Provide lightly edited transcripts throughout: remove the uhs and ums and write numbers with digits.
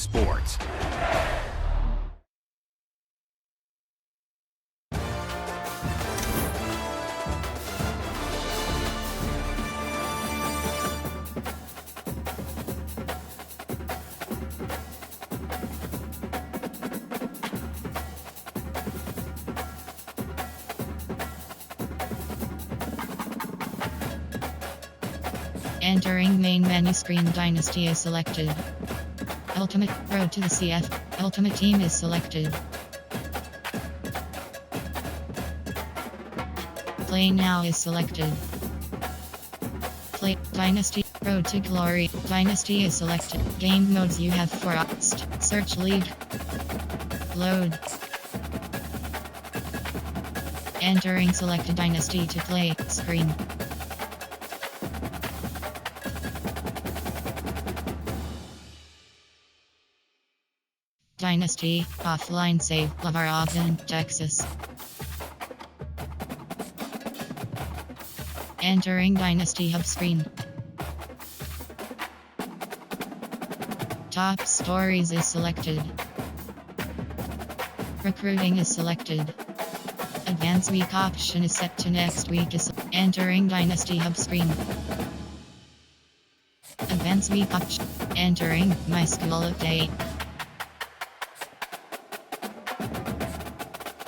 Sports. Entering main menu screen, Dynasty is selected. Ultimate Road to the CF. Ultimate Team is selected. Play Now is selected. Play Dynasty Road to Glory. Dynasty is selected. Game modes you have for Search League. Load. Entering selected Dynasty to play screen. Dynasty, offline save, Lavar Ogden, Texas. Entering Dynasty Hub screen. Top Stories is selected. Recruiting is selected. Advanced Week option is set to next week. Entering Dynasty Hub screen. Advanced Week option. Entering My School Update.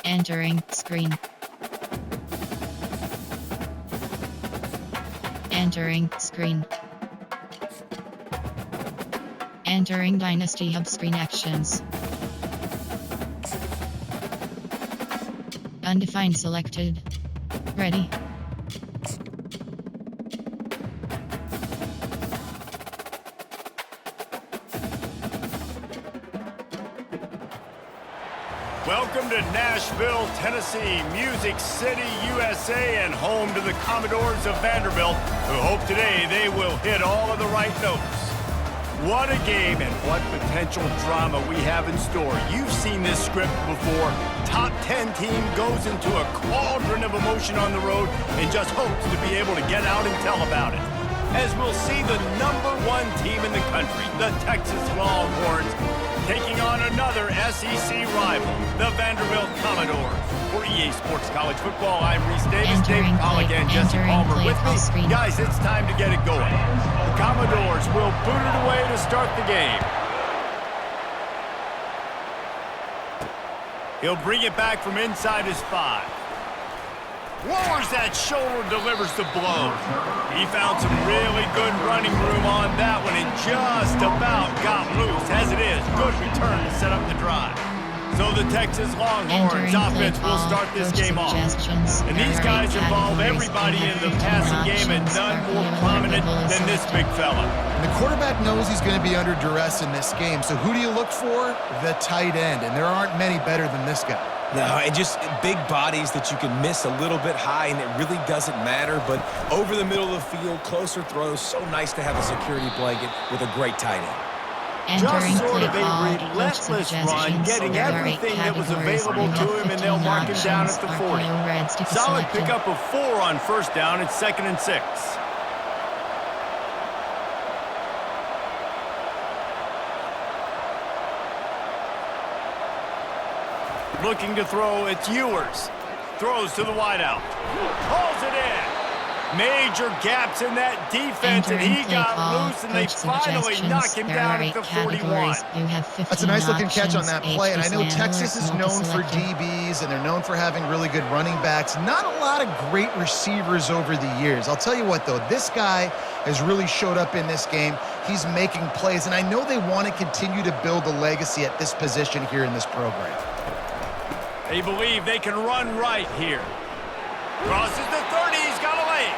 Entering screen. Entering screen. Entering Dynasty Hub screen actions. Undefined selected. Ready. Welcome to Nashville, Tennessee, Music City, USA, and home to the Commodores of Vanderbilt, who hope today they will hit all of the right notes. What a game and what potential drama we have in store. You've seen this script before. Top 10 team goes into a cauldron of emotion on the road and just hopes to be able to get out and tell about it. As we'll see the #1 team in the country, the Texas Longhorns, taking on another SEC rival, the Vanderbilt Commodores. For EA Sports College Football, I'm Reese Davis, Dave Pollock, and Jesse Palmer with me. Guys, it's time to get it going. The Commodores will boot it away to start the game. He'll bring it back from inside his 5. Lowers that shoulder, delivers the blow. He found some really good running room on that one and just about got loose. As it is, good return to set up the drive. So the Texas Longhorns offense will start this game off. And these guys involve everybody in the passing game, and none more prominent than this big fella. And the quarterback knows he's going to be under duress in this game. So who do you look for? The tight end. And there aren't many better than this guy. No, and just big bodies that you can miss a little bit high, and it really doesn't matter. But over the middle of the field, closer throws, so nice to have a security blanket with a great tight end. Just sort of a relentless run, getting everything that was available to him, and they'll mark him down at the 40. Solid pickup of 4 on first down. It's 2nd and 6. Looking to throw, it's Ewers. Throws to the wideout. Pulls it in. Major gaps in that defense, and he got loose, and they finally knock him down at the 41. That's a nice-looking catch on that play, and I know Texas is known for DBs, and they're known for having really good running backs. Not a lot of great receivers over the years. I'll tell you what, though, this guy has really showed up in this game. He's making plays, and I know they want to continue to build a legacy at this position here in this program. They believe they can run right here. Crosses the 30, he's got a lane.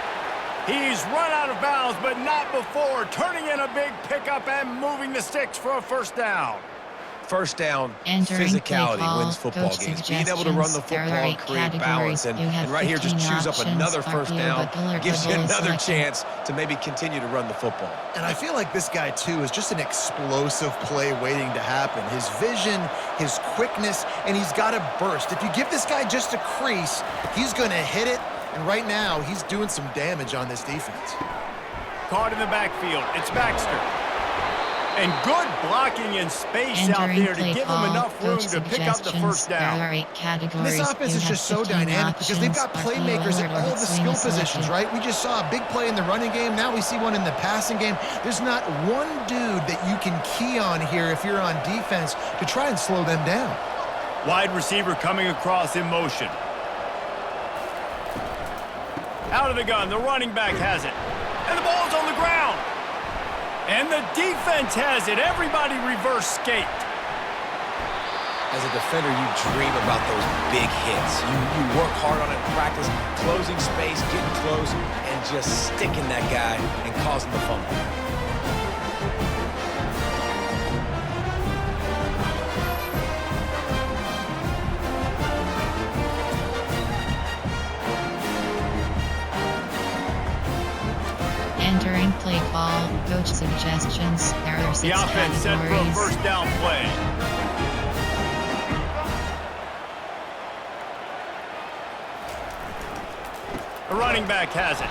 He's run out of bounds, but not before turning in a big pickup and moving the sticks for a first down. First down, physicality wins football games. Being able to run the football and create balance. And right here, just choose up another first down. Gives you another chance to maybe continue to run the football. And I feel like this guy, too, is just an explosive play waiting to happen. His vision, his quickness, and he's got a burst. If you give this guy just a crease, he's going to hit it. And right now, he's doing some damage on this defense. Caught in the backfield. It's Baxter. And good blocking in space out there to give them enough room to pick up the first down. There are 8 categories. This offense is just so dynamic because they've got playmakers at all the skill positions, right? We just saw a big play in the running game. Now we see one in the passing game. There's not one dude that you can key on here if you're on defense to try and slow them down. Wide receiver coming across in motion. Out of the gun, the running back has it. And the ball's on the ground. And the defense has it. Everybody reverse skate. As a defender, you dream about those big hits. You work hard on it in practice, closing space, getting close, and just sticking that guy and causing the fumble. Entering play call, coach suggestions. There are 6 the offense set for a first down play. The running back has it.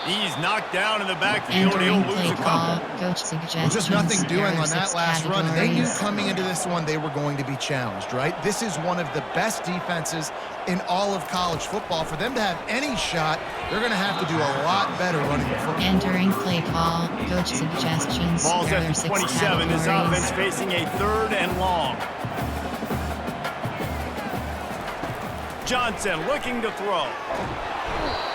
He's knocked down in the backfield. He'll lose a couple. Coach suggestions. Just nothing doing on that last run. They knew coming into this one they were going to be challenged, right? This is one of the best defenses in all of college football. For them to have any shot, they're going to have to do a lot better running the football. Entering play call, coach suggestions. Ball's at the 27. This offense facing a 3rd and long. Johnson looking to throw.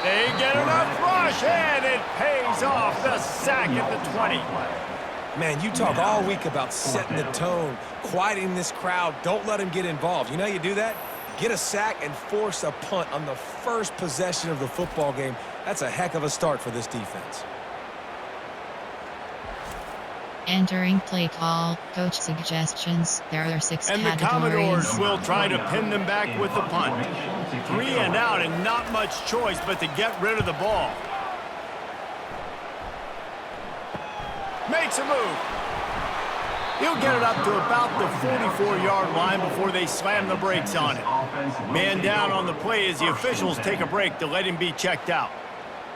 They get enough rush, and it pays off. The sack at the 20. Man, you talk all week about setting the tone, quieting this crowd. Don't let them get involved. You know how you do that? Get a sack and force a punt on the first possession of the football game. That's a heck of a start for this defense. Entering play call, coach suggestions. There are 6 and categories. The Commodores will try to pin them back with the punt. 3 and out, and not much choice but to get rid of the ball. Makes a move. He'll get it up to about the 44-yard line before they slam the brakes on him. Man down on the play as the officials take a break to let him be checked out.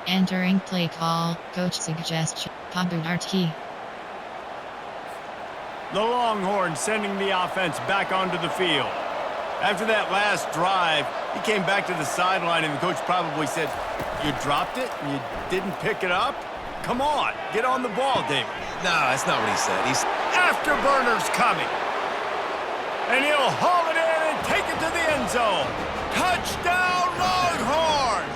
Entering play call, coach suggestion. Kabudart. The Longhorns sending the offense back onto the field. After that last drive, he came back to the sideline, and the coach probably said, "You dropped it? You didn't pick it up? Come on, get on the ball, David." No, that's not what he said. He's afterburner's coming. And he'll haul it in and take it to the end zone. Touchdown, Longhorns!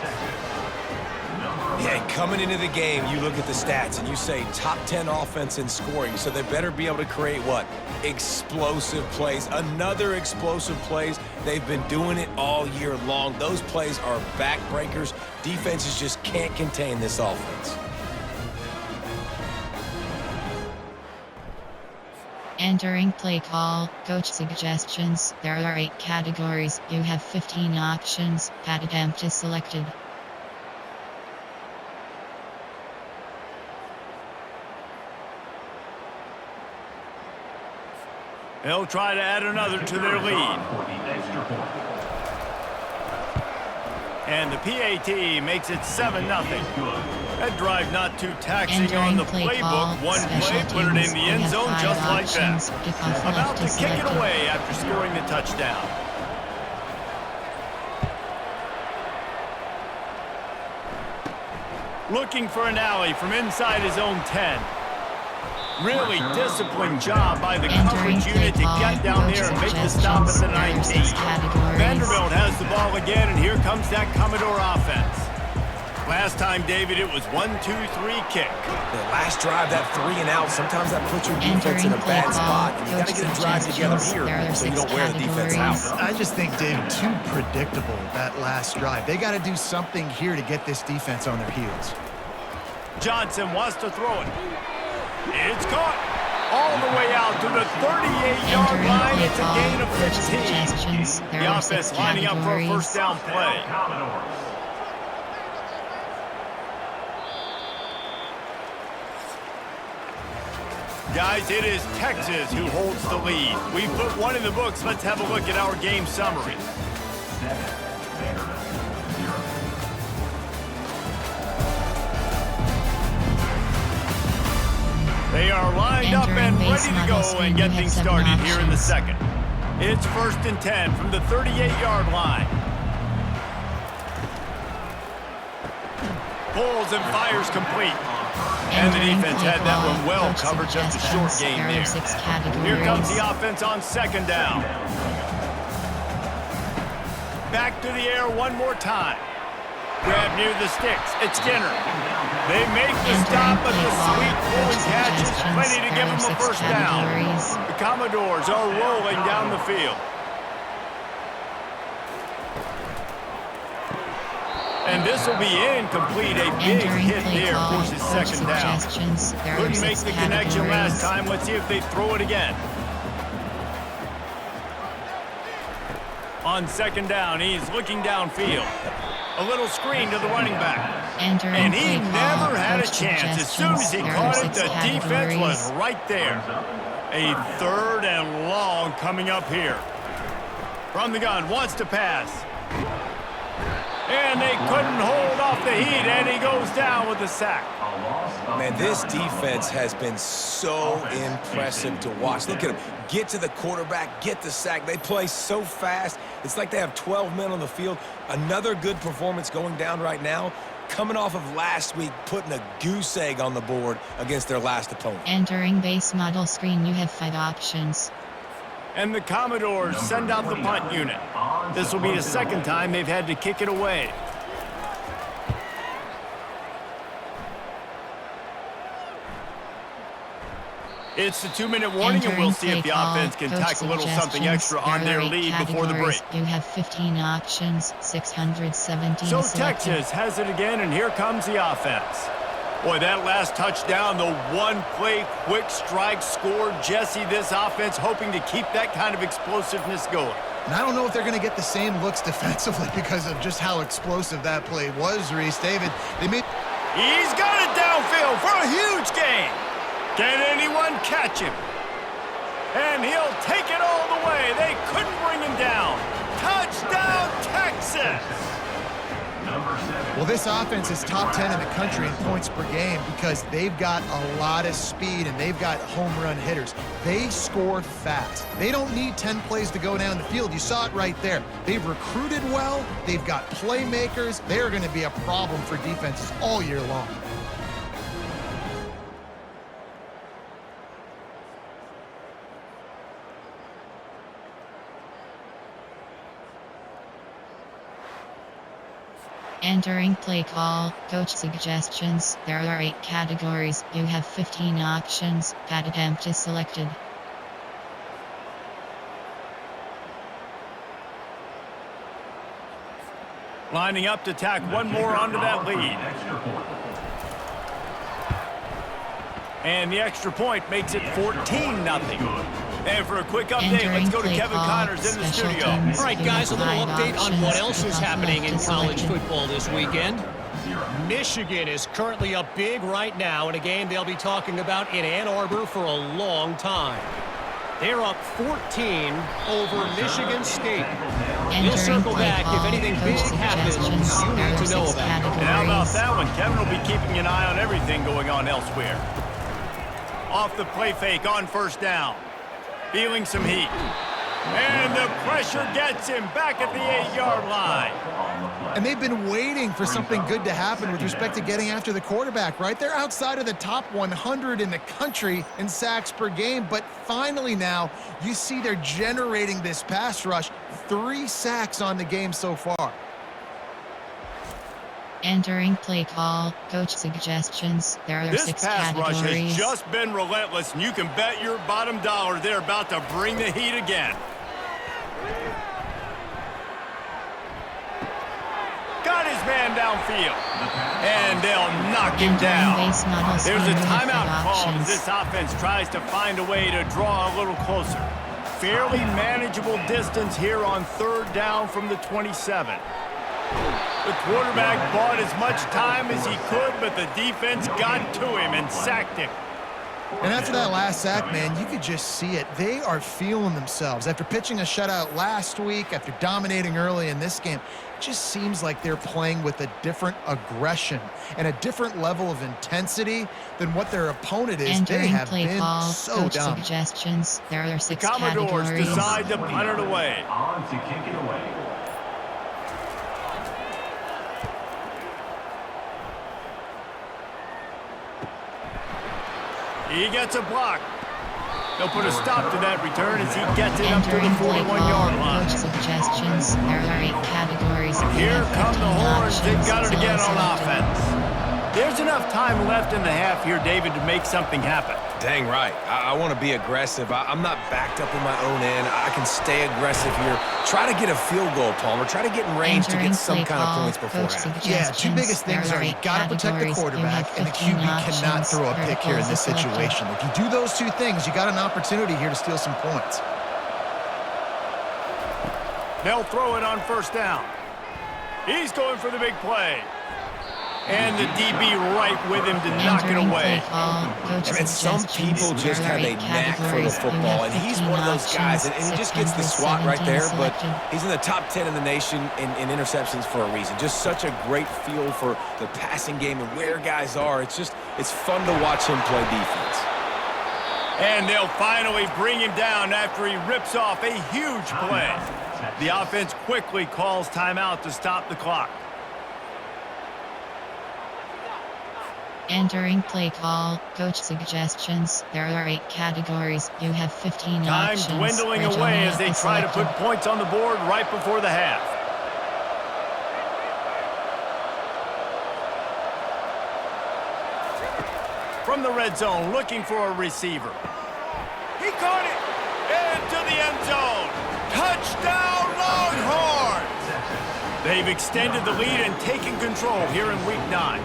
Yeah, coming into the game, you look at the stats and you say top 10 offense in scoring, so they better be able to create what? Explosive plays. Another explosive plays. They've been doing it all year long. Those plays are backbreakers. Defenses just can't contain this offense. Entering play call, coach suggestions. There are 8 categories. You have 15 options. Pat attempt is selected. They'll try to add another to their lead. And the PAT makes it 7-0. That drive not too taxing on the playbook. One play, put it in the end zone just like that. About to kick it away after scoring the touchdown. Looking for an alley from inside his own 10. Really disciplined job by the coverage unit to get down there and make the stop at the 19. Vanderbilt has the ball again, and here comes that Commodore offense. Last time, David, it was 1-2-3 kick. The last drive, that 3 and out, sometimes that puts your defense in a bad spot. And you got to get a drive together here so you don't wear the defense out. I just think, David, too predictable, that last drive. They got to do something here to get this defense on their heels. Johnson wants to throw it. It's caught all the way out to the 38-yard line. It's a gain of 15. The offense lining up for a first down play. Guys, it is Texas who holds the lead. We put one in the books. Let's have a look at our game summary. They They are lined up and ready to go and get things started here in the second. It's 1st and 10 from the 38-yard line. Pulls and fires complete. And the defense had that one well covered, just a short game there. Here comes the offense on 2nd down. Back to the air one more time. Grab near the sticks. It's Skinner. They make the stop, but the sweet pulling catch is plenty to give them a first down. The Commodores are rolling down the field. And this will be incomplete. A big hit there forces 2nd down. Couldn't make the connection last time. Let's see if they throw it again. On 2nd down, he's looking downfield. A little screen to the running back. And he never had a chance. As soon as he caught it, the defense was right there. A 3rd and long coming up here. From the gun, wants to pass. And they couldn't hold off the heat, and he goes down with the sack. Man, this defense has been so impressive to watch. Look at them. Get to the quarterback, get the sack. They play so fast. It's like they have 12 men on the field. Another good performance going down right now. Coming off of last week, putting a goose egg on the board against their last opponent. Entering base model screen, you have 5 options. And the Commodores send out the punt unit. This will be the 2nd time they've had to kick it away. It's the 2-minute warning, and we'll see if the offense can tack a little something extra on their lead before the break. You have 15 options, 617 So selected. Texas has it again, and here comes the offense. Boy, that last touchdown, the one-play quick strike score. Jesse, this offense hoping to keep that kind of explosiveness going. And I don't know if they're going to get the same looks defensively because of just how explosive that play was, Reese. David, He's got it downfield for a huge gain. Can anyone catch him? And he'll take it all the way. They couldn't bring him down. Touchdown, Texas! Well, this offense is top 10 in the country in points per game because they've got a lot of speed and they've got home run hitters. They score fast. They don't need 10 plays to go down the field. You saw it right there. They've recruited well. They've got playmakers. They're going to be a problem for defenses all year long. Entering play call, coach suggestions. There are 8 categories. You have 15 options. Pat attempt is selected. Lining up to tack one more onto that lead. And the extra point makes it 14-0. And for a quick update, let's go to Kevin Connors in the studio. All right, guys, a little update on what else is happening in college football this weekend. Michigan is currently up big right now in a game they'll be talking about in Ann Arbor for a long time. They're up 14 over Michigan State. We'll circle back if anything big happens you need to know about. And how about that one? Kevin will be keeping an eye on everything going on elsewhere. Off the play fake on 1st down. Feeling some heat. And the pressure gets him back at the 8-yard line. And they've been waiting for something good to happen with respect to getting after the quarterback, right? They're outside of the top 100 in the country in sacks per game, but finally now you see they're generating this pass rush. 3 sacks on the game so far. Entering play call, coach suggestions. There are 6 categories. This pass rush has just been relentless, and you can bet your bottom dollar they're about to bring the heat again. Got his man downfield. And they'll knock him down. There's a timeout call as this offense tries to find a way to draw a little closer. Fairly manageable distance here on 3rd down from the 27. The quarterback bought as much time as he could, but the defense got to him and sacked him. And after that last sack, man, you could just see it. They are feeling themselves. After pitching a shutout last week, after dominating early in this game, it just seems like they're playing with a different aggression and a different level of intensity than what their opponent is. They have been so dominant. Suggestions. There are 6 the Commodores categories. decide to punt it away. On to kick it away. He gets a block. They'll put a stop to that return as he gets it up to the 41-yard line. Coach suggestions. There are 8 categories. Here come the horns. They've got it again on offense. There's enough time left in the half here, David, to make something happen. Dang right. I want to be aggressive. I'm not backed up in my own end. I can stay aggressive here. Try to get a field goal, Palmer. Try to get in range to get some kind of points before half. Yeah, 2 biggest things are you got to protect the quarterback, and the QB cannot throw a pick here in this situation. If you do those 2 things, you got an opportunity here to steal some points. They'll throw it on first down. He's going for the big play. And the DB right with him to knock it away. And some people just have a knack for the football, and he's one of those guys, and he just gets the swat right there, but he's in the top 10 in the nation in interceptions for a reason. Just such a great feel for the passing game and where guys are. It's fun to watch him play defense. And they'll finally bring him down after he rips off a huge play. The offense quickly calls timeout to stop the clock. Entering play call. Coach suggestions. There are 8 categories. You have 15 options. Time dwindling away as they try to put points on the board right before the half. From the red zone, looking for a receiver. He caught it! Into the end zone! Touchdown, Longhorns! They've extended the lead and taken control here in Week 9.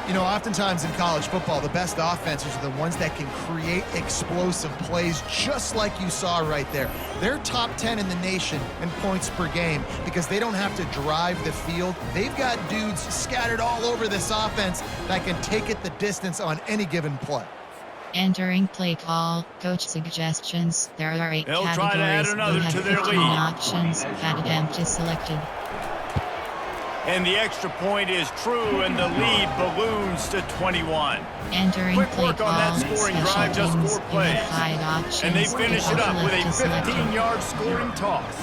You know, oftentimes in college football, the best offenses are the ones that can create explosive plays, just like you saw right there. They're top 10 in the nation in points per game because they don't have to drive the field. They've got dudes scattered all over this offense that can take it the distance on any given play. Entering play call. Coach suggestions. There are 8 They'll categories. try to add another to their 15 lead. options. Attempt is selected. And the extra point is true, and the lead balloons to 21. Entering Quick play work on that scoring drive, just 4 plays. And they finish it up with a 15-yard scoring toss.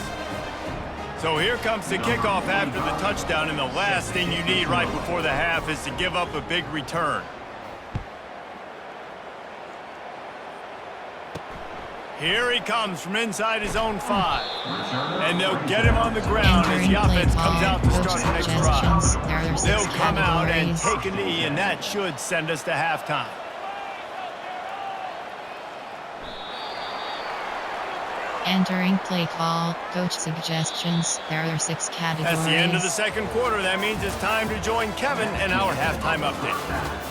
So here comes the kickoff after the touchdown, and the last thing you need right before the half is to give up a big return. Here he comes from inside his own 5. And they'll get him on the ground as the offense comes out to start the next drive. They'll come out and take a knee, and that should send us to halftime. Entering play call. Coach suggestions. There are 6 categories. That's the end of the second quarter. That means it's time to join Kevin in our halftime update.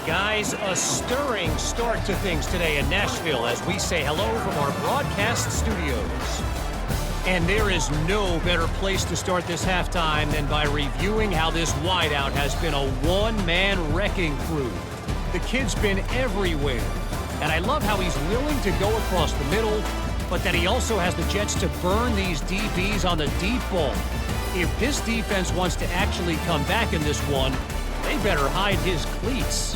Guys, a stirring start to things today in Nashville as we say hello from our broadcast studios. And there is no better place to start this halftime than by reviewing how this wideout has been a one-man wrecking crew. The kid's been everywhere, and I love how he's willing to go across the middle, but that he also has the jets to burn these DBs on the deep ball. If this defense wants to actually come back in this one, they better hide his cleats.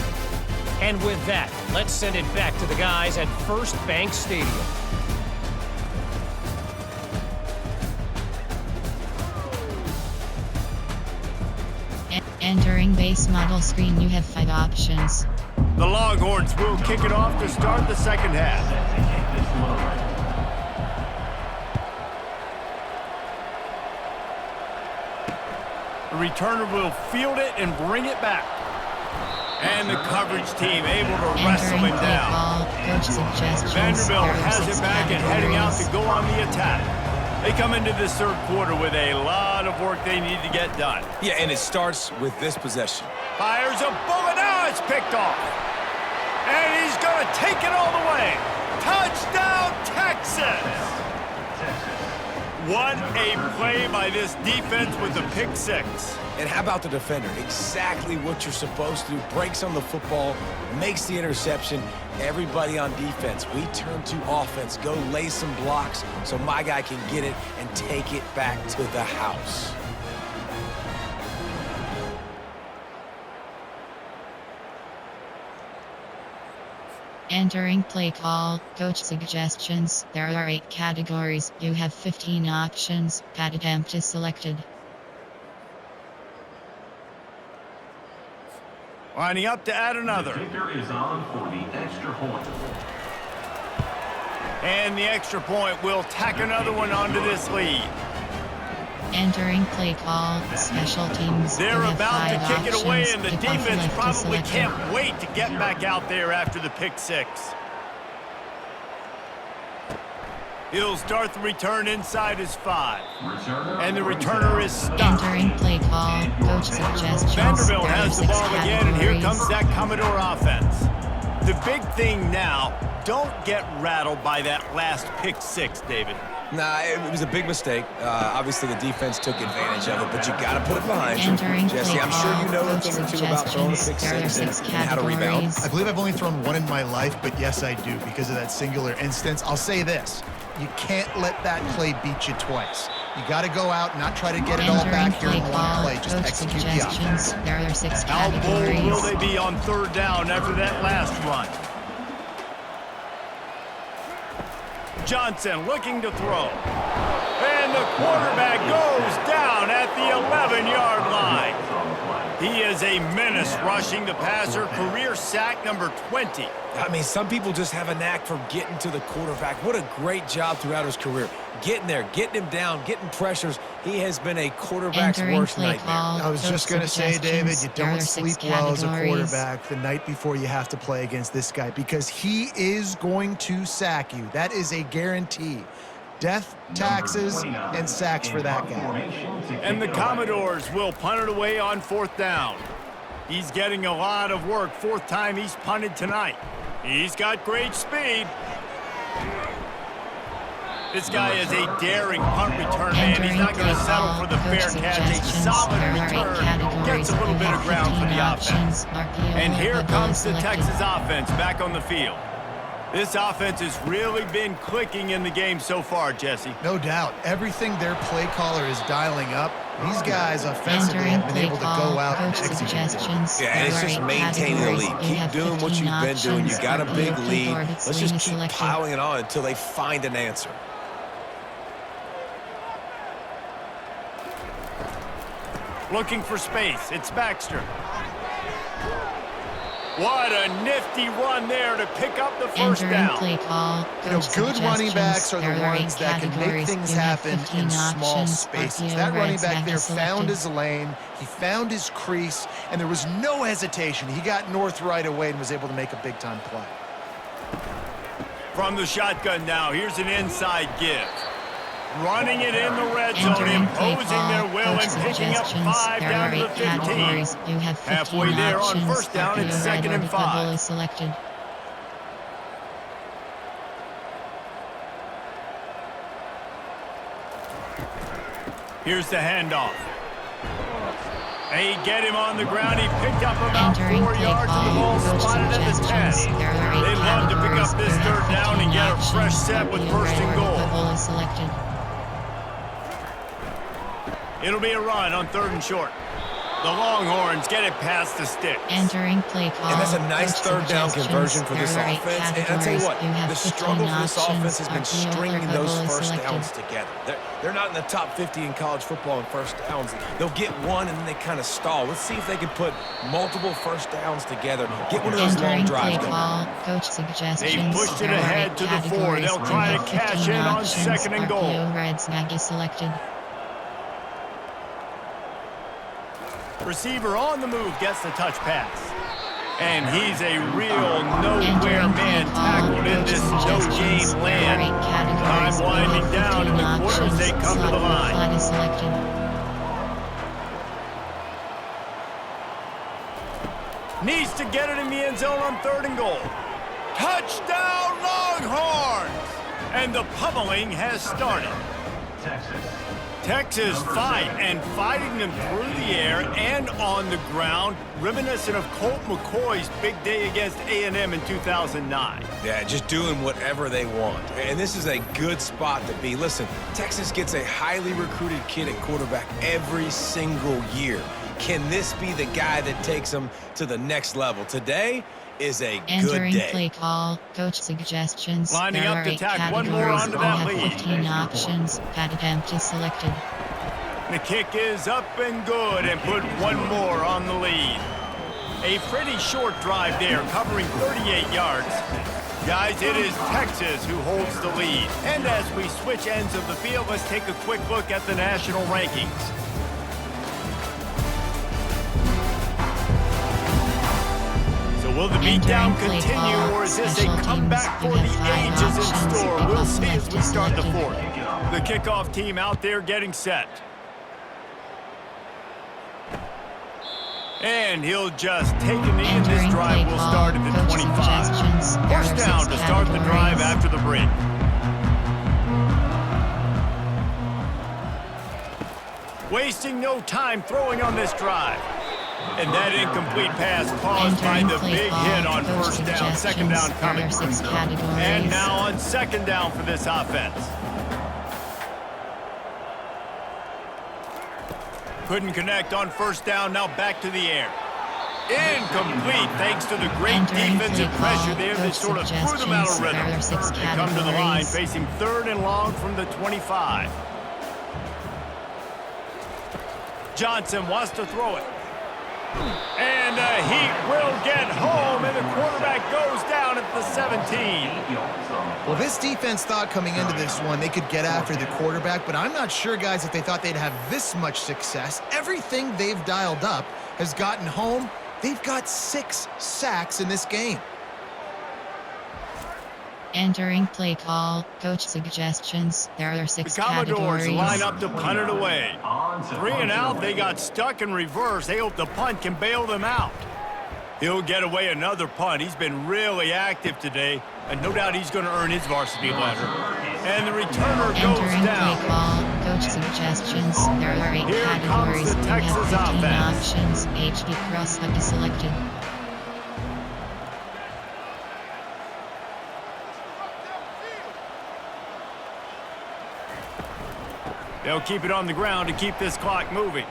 And with that, let's send it back to the guys at First Bank Stadium. Entering base model screen, you have 5 options. The Longhorns will kick it off to start the second half. The returner will field it and bring it back. And the coverage team able to wrestle him down. Vanderbilt has it back and heading out to go on the attack. They come into this third quarter with a lot of work they need to get done. Yeah, and it starts with this possession. Fires a bullet. Now it's picked off. And he's going to take it all the way. Touchdown, Texas! What a play by this defense with the pick six. And how about the defender? Exactly what you're supposed to do. Breaks on the football, makes the interception. Everybody on defense, we turn to offense. Go lay some blocks so my guy can get it and take it back to the house. Entering play call, coach suggestions. There are 8 categories. You have 15 options. Pad attempt is selected. Lining up to add another. The kicker is on for the extra point. And the extra point will tack another one onto this lead. Entering play call, special teams. They're about to kick it away, and the Kick off defense left probably selected. can't wait to get back out there after the pick six. He'll start the return inside his 5. And the returner is stopped. Entering play call, coach suggestions. Vanderbilt There are has the 6 ball again, and here categories. comes that Commodore offense. The big thing now, don't get rattled by that last pick six, David. Nah, it was a big mistake. Obviously, the defense took advantage of it, but you got to put it behind you. Entering Jesse, play I'm sure you know call, a thing or coach two about throwing a pick suggestions. There are six 6 and how to rebound. categories. I believe I've only thrown one in my life, but yes, I do because of that singular instance. I'll say this. You can't let that play beat you twice. You got to go out and not try to get it all Entering back here play in one call, play. Just coach execute the suggestions. offense. There are 6 How bold categories. will they be on 3rd down after that last run? Johnson looking to throw. And the quarterback goes down at the 11-yard line. He is a menace rushing the passer, career sack number 20. I mean, some people just have a knack for getting to the quarterback. What a great job throughout his career. Getting there, getting him down, getting pressures. He has been a quarterback's Entering worst play nightmare. call, I was coach just going to say, David, you suggestions. There don't are 6 sleep well as a categories. quarterback the night before you have to play against this guy because he is going to sack you. That is a guarantee. Death, taxes, and sacks for that guy. And the Commodores will punt it away on 4th down. He's getting a lot of work. 4th time he's punted tonight. He's got great speed. This guy is a daring punt return man. He's not going to settle for the fair catch. A solid return. Gets a little bit of ground for the offense. And here comes the Texas offense back on the field. This offense has really been clicking in the game so far, Jesse. No doubt. Everything their play caller is dialing up, these guys offensively have been able to go out and execute. Yeah, and it's just maintaining the lead. Keep doing what you've been doing. You got a big lead. Let's just keep piling it on until they find an answer. Looking for space. It's Baxter. What a nifty run there to pick up the first down. Play call, You know, good running backs are the ones that can make things happen in small spaces. That running back there found his lane, he found his crease, and there was no hesitation. He got north right away and was able to make a big-time play. From the shotgun now, here's an inside give. Running it in the red zone, imposing their will and picking up 5 down to the 15. Halfway there on 1st down, it's 2nd and 5. Selected. Here's the handoff. They get him on the ground. He picked up about 4 yards of the ball, spotted at the 10. They love to pick up this 3rd down and get a fresh set with 1st and goal. It'll be a run on 3rd and short. The Longhorns get it past the sticks. Entering play call. And that's a nice 3rd down conversion for this offense. And I'll tell you what, the struggle for this offense has been stringing those 1st downs together. They're not in the top 50 in college football in 1st downs. They'll get one and then they kind of stall. Let's see if they can put multiple 1st downs together. Get one of those long drives going. Coach suggestions. They pushed it ahead to the 4. They'll try to cash in on 2nd and goal. Reds Nagy selected. Receiver on the move gets the touch pass. And he's a real nowhere man tackled in this no-gain land. Time winding down in the quarters, they come to the line. Needs to get it in the end zone on 3rd and goal. Touchdown Longhorns! And the pummeling has started. Texas fighting them through the air and on the ground, reminiscent of Colt McCoy's big day against A&M in 2009. Yeah, just doing whatever they want. And this is a good spot to be. Listen, Texas gets a highly recruited kid at quarterback every single year. Can this be the guy that takes them to the next level? Today is a Entering good day. Play call, coach suggestions. Lining there up are to 8 tack one more categories. onto You that have lead. 15 options. Pad attempt is selected. The kick is up and good and put one more on the lead. A pretty short drive there, covering 38 yards. Guys, it is Texas who holds the lead. And as we switch ends of the field, let's take a quick look at the national rankings. Will the beatdown continue, or is this a comeback for the ages in store? We'll see as we start the fourth. The kickoff team out there getting set. And he'll just take a knee, and this drive will start at the 25. First down to start the drive after the break. Wasting no time throwing on this drive. And that incomplete pass caused by the big hit on first down. Second down coming. And now on second down for this offense. Couldn't connect on first down. Now back to the air. Incomplete thanks to the great defensive pressure there that sort of threw them out of rhythm. They come to the line facing third and long from the 25. Johnson wants to throw it. And he will get home, and the quarterback goes down at the 17. Well, this defense thought coming into this one they could get after the quarterback, but I'm not sure, guys, if they thought they'd have this much success. Everything they've dialed up has gotten home. They've got 6 sacks in this game. Entering play call, coach suggestions. There are 6 the Commodores categories. line up to punt it away. 3 and out, they got stuck in reverse. They hope the punt can bail them out. He'll get away another punt. He's been really active today, and no doubt he's going to earn his varsity letter. And the returner goes down. Play call, coach suggestions. There are 8 Here categories. comes the Texas you have 15 offense. options. HB cross hub is selected. They'll keep it on the ground to keep this clock moving.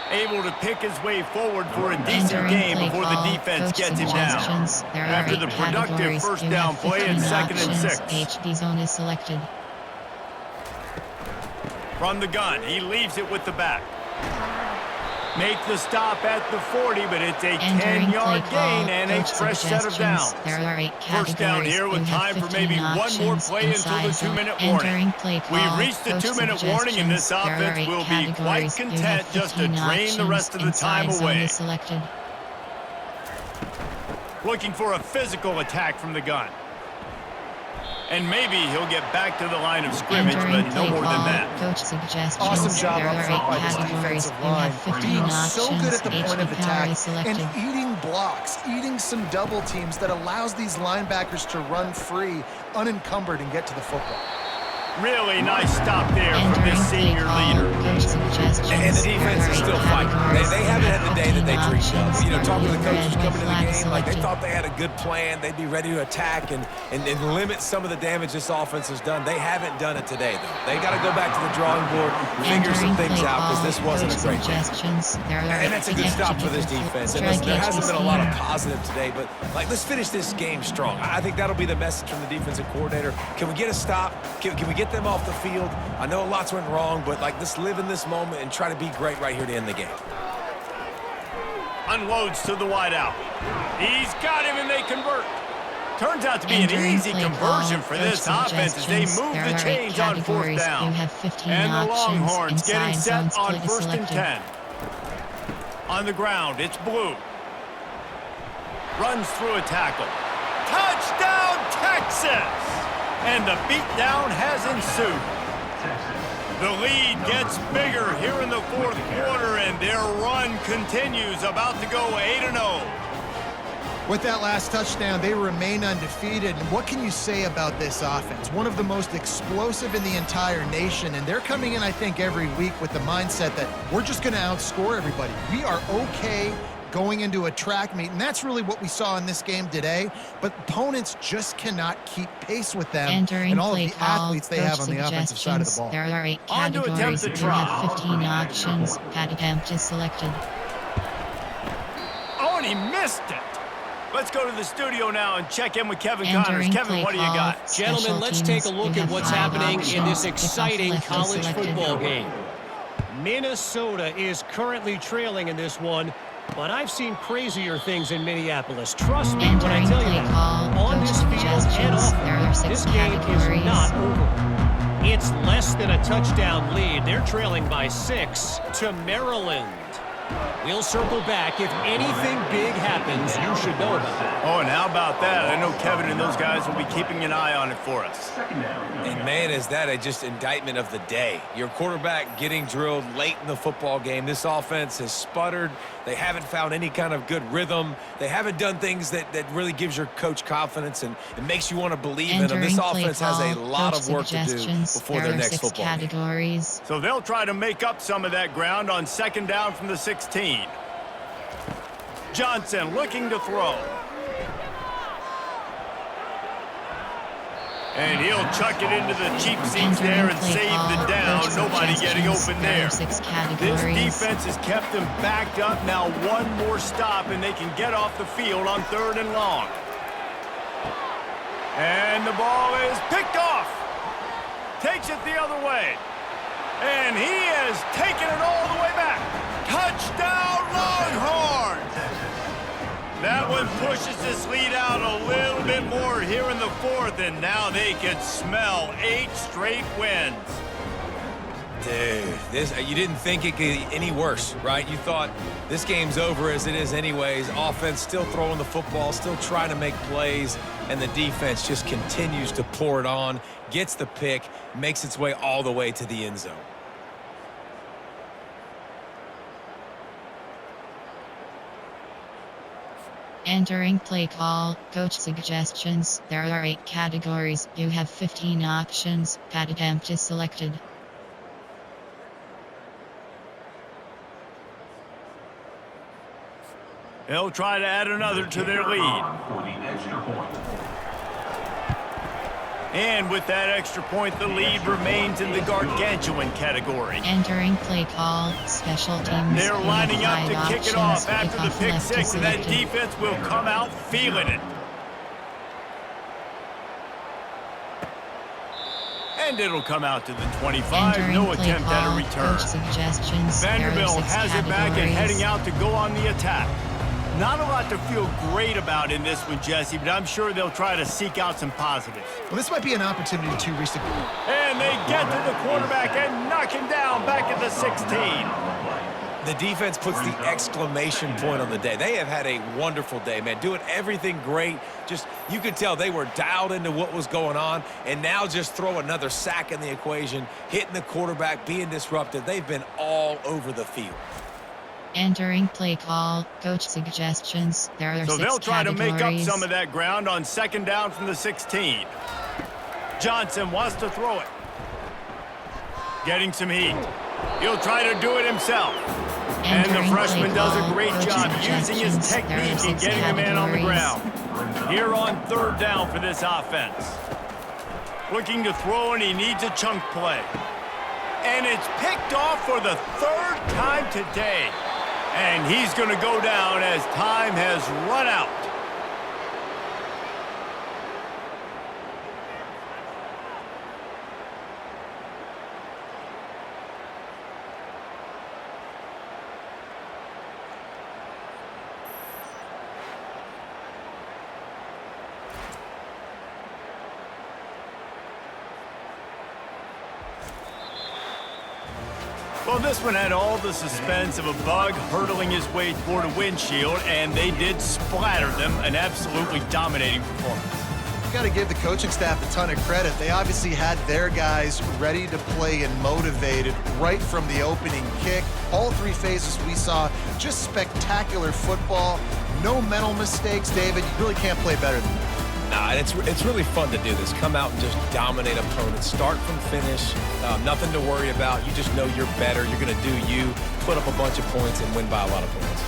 Able to pick his way forward for a decent game before the defense gets him down. After the productive first down play and second and 6. HB zone is selected. From the gun, he leaves it with the back. Make the stop at the 40, but it's a 10-yard gain and a fresh set of downs. First down here with time for maybe one more play until the 2-minute warning. We've reached the 2-minute warning, and this offense will be quite content just to drain the rest of the time away. Looking for a physical attack from the gun. And maybe he'll get back to the line of scrimmage, but no more than that. Awesome job up front by this defensive line. Being so good at the point of attack and eating blocks, eating some double teams that allows these linebackers to run free, unencumbered, and get to the football. Really nice stop there from this senior leader. And the defense is still fighting. They haven't had the day that they dreamed of. You know, talking to the coaches coming to the game, like they thought they had a good plan. They'd be ready to attack and limit some of the damage this offense has done. They haven't done it today, though. They got to go back to the drawing board, figure some things out, because this wasn't a great game. And that's a good stop for this defense. And listen, there hasn't been a lot of positive today, but like, let's finish this game strong. I think that'll be the message from the defensive coordinator. Can we get a stop? Can we get them off the field? I know lots went wrong, but like, let's live in this moment and try to be great right here to end the game. Unloads to the wideout. He's got him, and they convert. Turns out to be an easy conversion for this offense as they move the chains on 4th down. And the Longhorns getting set on 1st and 10. On the ground, it's Blue. Runs through a tackle. Touchdown, Texas! And the beatdown has ensued. The lead gets bigger here in the 4th quarter, and their run continues, about to go 8-0. With that last touchdown, they remain undefeated. And what can you say about this offense? One of the most explosive in the entire nation, and they're coming in, I think, every week with the mindset that we're just going to outscore everybody. We are okay going into a track meet, and that's really what we saw in this game today. But opponents just cannot keep pace with them and all of the athletes they have on the offensive side of the ball. There are 8 categories. You have 15 options. Pad attempt is selected. Oh, and he missed it. Let's go to the studio now and check in with Kevin Connors. Kevin, what do you got? Gentlemen, let's take a look at what's happening in this exciting college football game. Minnesota is currently trailing in this one, but I've seen crazier things in Minneapolis. Trust me when I tell you that. On this field and off, this game is not over. It's less than a touchdown lead. They're trailing by 6 to Maryland. We'll circle back. If anything big happens, you should know about it. Oh, and how about that? I know Kevin and those guys will be keeping an eye on it for us. And, man, is that a just indictment of the day. Your quarterback getting drilled late in the football game. This offense has sputtered. They haven't found any kind of good rhythm. They haven't done things that really gives your coach confidence and makes you want to believe in them. This offense has a lot of work to do before their next football game. So they'll try to make up some of that ground on 2nd down from the 16. Johnson looking to throw. And he'll chuck it into the cheap seats there and save the down. Nobody getting open there. This defense has kept them backed up. Now one more stop and they can get off the field on 3rd and long. And the ball is picked off. Takes it the other way. And he has taken it all the way back. Touchdown Longhorns! That one pushes this lead out a little bit more here in the 4th, and now they can smell 8 straight wins. Dude, you didn't think it could get any worse, right? You thought this game's over as it is anyways. Offense still throwing the football, still trying to make plays, and the defense just continues to pour it on, gets the pick, makes its way all the way to the end zone. Entering play call, coach suggestions. There are 8 categories. You have 15 options. Pad attempt is selected. They'll try to add another to their lead. And with that extra point, the lead remains in the gargantuan category. Entering play call, special teams. They're lining up to kick it off after the pick left 6, and that defense will come out feeling it. And it'll come out to the 25. No attempt at a return. Vanderbilt has it back and heading out to go on the attack. Not a lot to feel great about in this one, Jesse, but I'm sure they'll try to seek out some positives. Well, this might be an opportunity to reach the... And they get to the quarterback and knock him down back at the 16. The defense puts the exclamation point on the day. They have had a wonderful day, man, doing everything great. Just, you could tell they were dialed into what was going on, and now just throw another sack in the equation, hitting the quarterback, being disruptive. They've been all over the field. Entering play call, coach suggestions. There are 6 categories. So they'll try to make up some of that ground on 2nd down from the 16. Johnson wants to throw it. Getting some heat. He'll try to do it himself. And the freshman does a great job using his technique and getting the man on the ground. Here on 3rd down for this offense. Looking to throw, and he needs a chunk play. And it's picked off for the 3rd time today. And he's going to go down as time has run out. Well, this one had all the suspense of a bug hurtling his way toward a windshield, and they did splatter them. An absolutely dominating performance. You got to give the coaching staff a ton of credit. They obviously had their guys ready to play and motivated right from the opening kick. All 3 phases we saw just spectacular football. No mental mistakes, David. You really can't play better than that. Nah, it's really fun to do this. Come out and just dominate opponents. Start from finish. Nothing to worry about. You just know you're better. You're going to do you, put up a bunch of points, and win by a lot of points.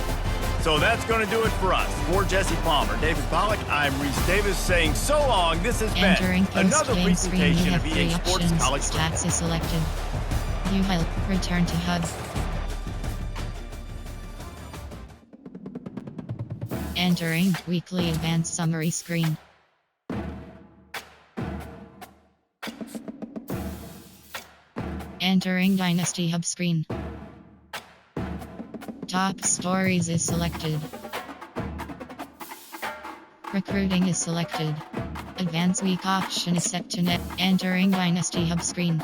So that's going to do it for us. For Jesse Palmer, David Pollack, I'm Reese Davis saying so long. This has been another presentation of EA Sports College Football. Stats is selected. You will return to hub. Entering weekly advanced summary screen. Entering Dynasty Hub screen. Top stories is selected. Recruiting is selected. Advanced week option is set to net. Entering Dynasty Hub screen.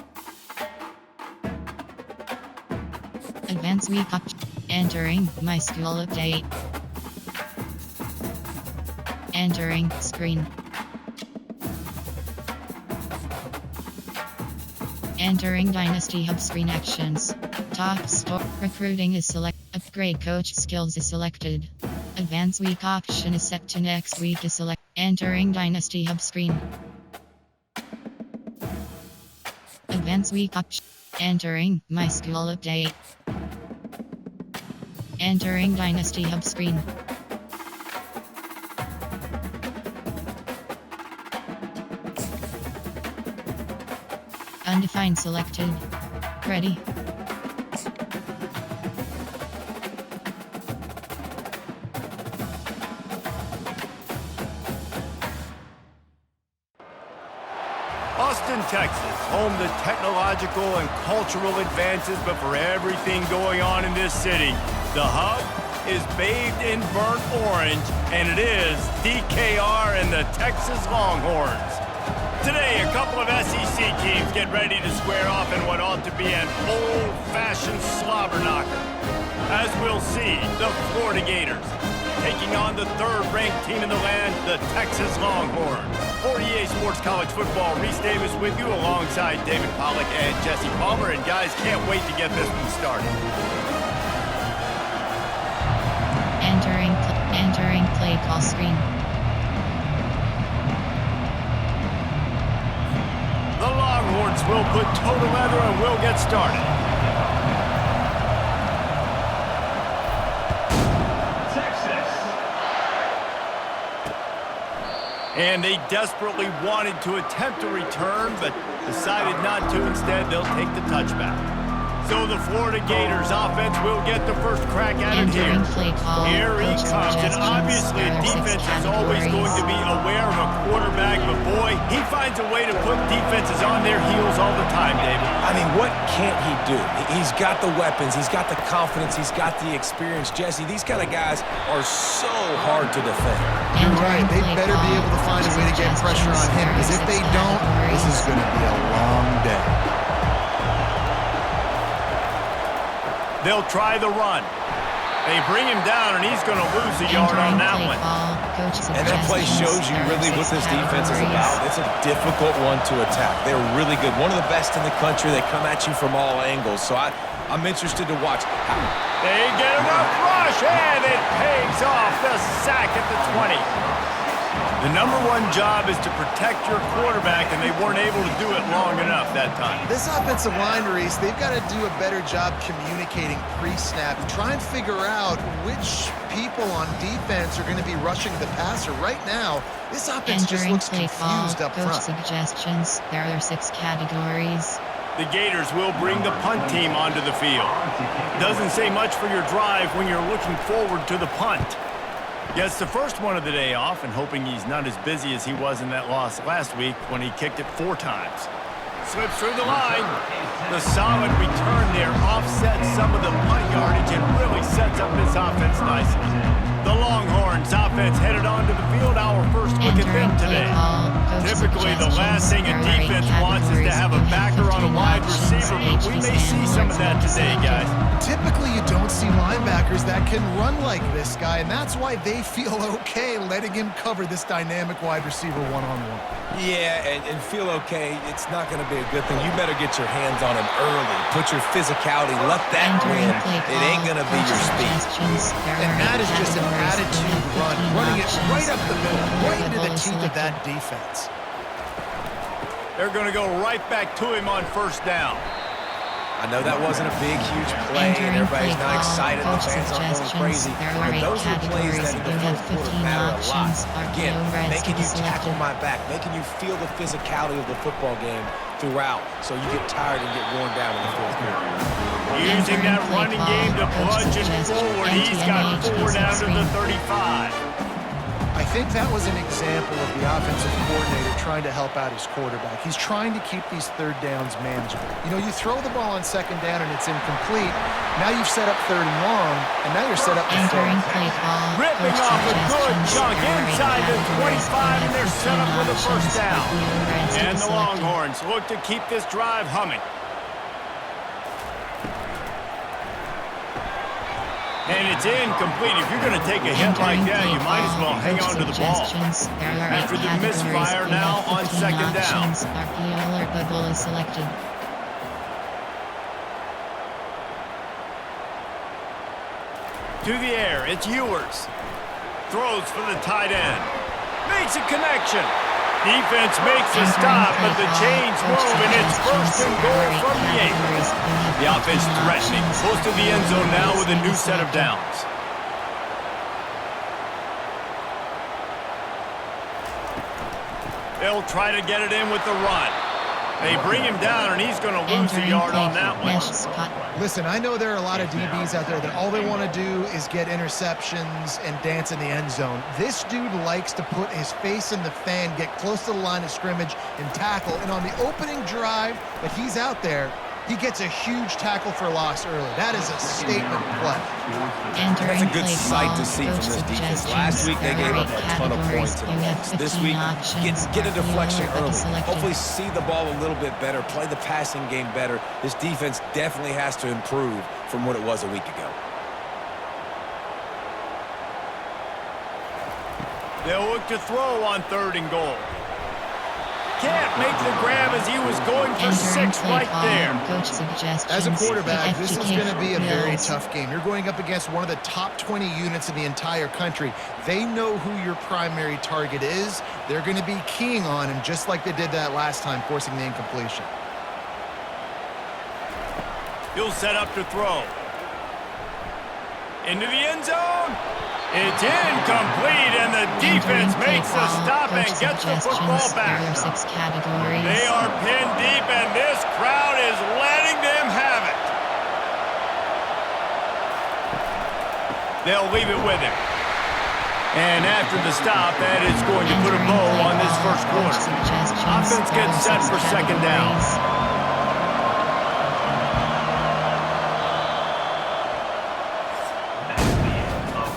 Advanced week option. Entering My School update. Entering screen. Entering Dynasty Hub screen actions. Top store recruiting is selected. Upgrade coach skills is selected. Advanced week option is set to next week is select. Entering Dynasty Hub screen. Advanced week option. Entering My School update. Entering Dynasty Hub screen. Undefined selected. Ready. Austin, Texas, home to technological and cultural advances, but for everything going on in this city, the hub is bathed in burnt orange, and it is DKR and the Texas Longhorns. Today, a couple of SEC teams get ready to square off in what ought to be an old-fashioned slobber knocker. As we'll see, the Florida Gators taking on the third-ranked team in the land, the Texas Longhorns. For EA Sports College Football, Reese Davis with you alongside David Pollack and Jesse Palmer. And guys, can't wait to get this one started. Entering play call screen. The Longhorns will put toe to leather and we'll get started. And they desperately wanted to attempt a return, but decided not to. Instead, they'll take the touchback. So the Florida Gators offense will get the first crack at it here. Here he comes, and obviously a defense is always going to be aware of a quarterback, but boy, he finds a way to put defenses on their heels all the time, David. I mean, what can't he do? He's got the weapons, he's got the confidence, he's got the experience. Jesse, these kind of guys are so hard to defend. You're right. They better be able to find a way to get pressure on him, because if they don't, this is going to be a long day. They'll try the run. They bring him down, and he's going to lose a yard on that one. And that play shows you really what this defense is about. It's a difficult one to attack. They're really good. One of the best in the country. They come at you from all angles. So I'm interested to watch. They get enough rush, and it pays off. The sack at the 20. The #1 job is to protect your quarterback, and they weren't able to do it long enough that time. This offensive line, Reese, they've got to do a better job communicating pre-snap and try and figure out which people on defense are going to be rushing the passer. Right now, this offense just looks confused up front. Suggestions. There are 6 categories. The Gators will bring the punt team onto the field. Doesn't say much for your drive when you're looking forward to the punt. Gets the first one of the day off, and hoping he's not as busy as he was in that loss last week when he kicked it 4 times. Slips through the line. The solid return there offsets some of the punt yardage and really sets up this offense nicely. The Longhorns offense headed onto the field. Our first look at them today. Typically, the last thing a defense wants is to have a backer on a wide receiver, but we may see some of that today, guys. Typically, you don't see linebackers that can run like this guy, and that's why they feel okay letting him cover this dynamic wide receiver one-on-one. Yeah, and feel okay. It's not going to be a good thing. You better get your hands on him early. Put your physicality. Let that win. It ain't going to be your speed. And that is just an attitude run, running it right up the middle, right into the teeth of that defense. They're going to go right back to him on first down. I know that wasn't a big, huge play, and everybody's not excited. The fans aren't going crazy. But those are plays that in the fourth quarter matter a lot. Again, making you tackle my back, making you feel the physicality of the football game throughout, so you get tired and get worn down in the fourth quarter. Using that running game to bludgeon forward. He's got 4 down to the 35. I think that was an example of the offensive coordinator trying to help out his quarterback. He's trying to keep these third downs manageable. You know, you throw the ball on second down and it's incomplete. Now you've set up third and long, and now you're set up to third. Ripping off a good chunk inside the 25, and they're set up with a first down. And the Longhorns look to keep this drive humming. And it's incomplete. If you're going to take a hit like that, you might as well hang on to the ball. After the misfire, now on second down. To the air, it's Ewers. Throws for the tight end. Makes a connection. Defense makes a stop, but the chains move, and it's first and goal from the 8. The offense threatening, close to the end zone now with a new set of downs. They'll try to get it in with the run. They bring him down, and he's going to lose a yard on that one. Listen, I know there are a lot of DBs out there that all they want to do is get interceptions and dance in the end zone. This dude likes to put his face in the fan, get close to the line of scrimmage, and tackle. And on the opening drive that he's out there, he gets a huge tackle for loss early. That is a statement play. That's a good sight to see from this defense. Last week, they gave up a ton of points and loss. This week, get a deflection early. Hopefully see the ball a little bit better, play the passing game better. This defense definitely has to improve from what it was a week ago. They'll look to throw on third and goal. Can't make the grab as he was going for 6 right there. As a quarterback, this is going to be a very tough game. You're going up against one of the top 20 units in the entire country. They know who your primary target is. They're going to be keying on him just like they did that last time, forcing the incompletion. He'll set up to throw. Into the end zone. It's incomplete, and the defense makes the stop and gets the football back. They are pinned deep, and this crowd is letting them have it. They'll leave it with him. And after the stop, that is going to put a bow on this first quarter. Offense gets set for second down.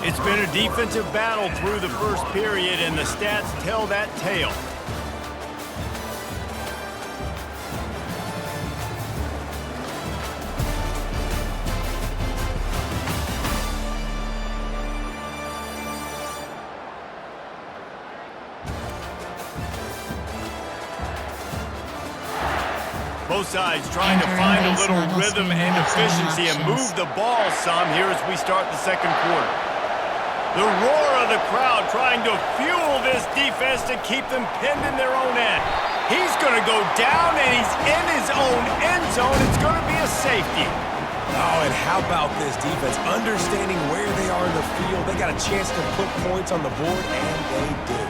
It's been a defensive battle through the first period, and the stats tell that tale. Both sides trying to find a little rhythm and efficiency and move the ball some here as we start the second quarter. The roar of the crowd trying to fuel this defense to keep them pinned in their own end. He's going to go down, and he's in his own end zone. It's going to be a safety. Oh, and how about this defense? Understanding where they are in the field. They got a chance to put points on the board, and they did.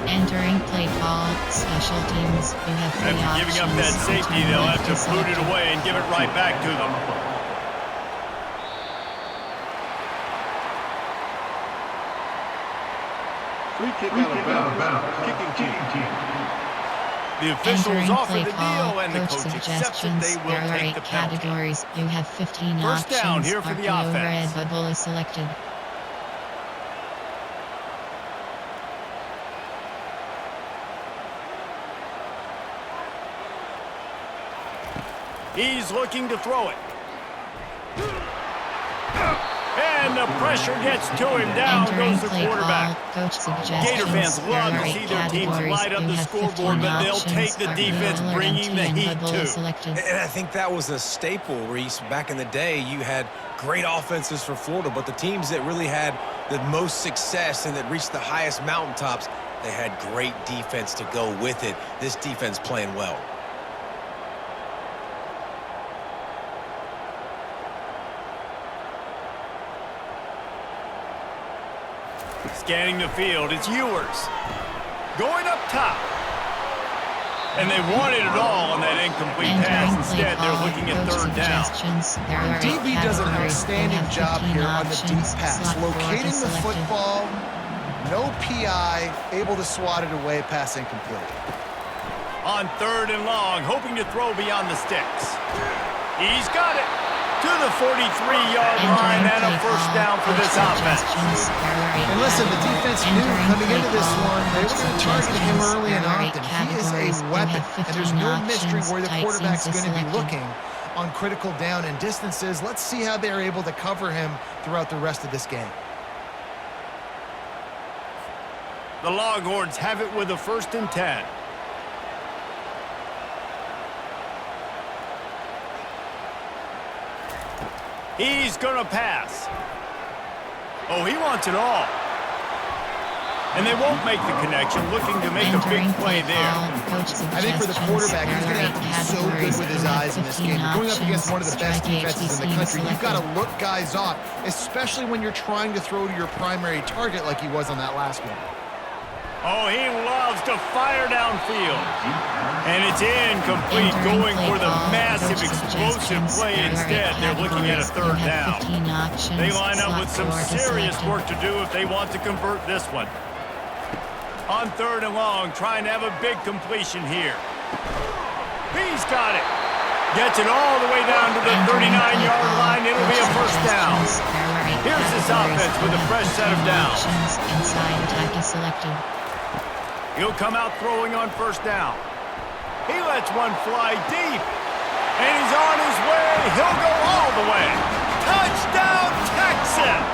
Entering play call, special teams. You have 3 options. After giving up that safety, they'll have to boot it away and give it right back to them. Free kick out of bounds. Kicking team. The officials offer play the call, deal, and the coach accepts that they will there are take 8 the penalty. categories. You have 15 First options. down here for the RPO offense. red bubble is selected. He's looking to throw it. And And the pressure gets to him. Down goes the quarterback. Gator fans love to see their teams light up the scoreboard, but they'll take the defense bringing the heat too. And I think that was a staple, Reese. Back in the day, you had great offenses for Florida, but the teams that really had the most success and that reached the highest mountaintops, they had great defense to go with it. This defense playing well. Scanning the field, it's Ewers. Going up top. And they wanted it all on that incomplete pass. Instead, they're looking at third down. DB does an outstanding job here on the deep pass. Locating the football, no PI, able to swat it away, pass incomplete. On third and long, hoping to throw beyond the sticks. He's got it. To the 43-yard line and a first down for this offense. And listen, the defense knew coming into this one, they were going to target him early and often. He is a weapon, and there's no mystery where the quarterback's going to be looking on critical down and distances. Let's see how they're able to cover him throughout the rest of this game. The Longhorns have it with a 1st and 10. He's going to pass. Oh, he wants it all. And they won't make the connection, looking to make a big play there. I think for the quarterback, he's going to have to be so good with his eyes in this game. You're going up against one of the best defenses in the country. You've got to look guys off, especially when you're trying to throw to your primary target like he was on that last one. Oh, he loves to fire downfield. And it's incomplete, going for the massive explosive play instead. They're looking at a third down. They line up with some serious work to do if they want to convert this one. On third and long, trying to have a big completion here. He's got it. Gets it all the way down to the 39-yard line. It'll be a first down. Here's this offense with a fresh set of downs. He'll come out throwing on first down. He lets one fly deep. And he's on his way. He'll go all the way. Touchdown, Texas!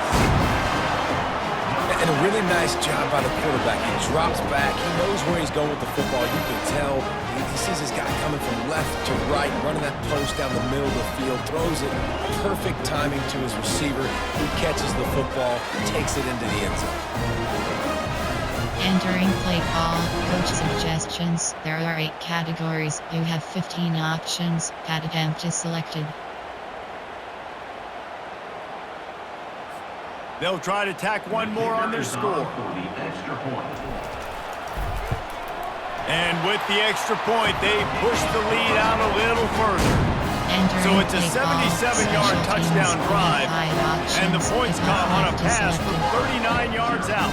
And a really nice job by the quarterback. He drops back. He knows where he's going with the football. You can tell he sees his guy coming from left to right, running that post down the middle of the field, throws it, perfect timing to his receiver, who catches the football, takes it into the end zone. Entering play call, coach suggestions. There are 8 categories. You have 15 options. Pad attempt is selected. They'll try to tack one more on their score. And with the extra point, they push the lead out a little further. So it's a 77-yard touchdown drive. And the points come on a pass from 39 yards out.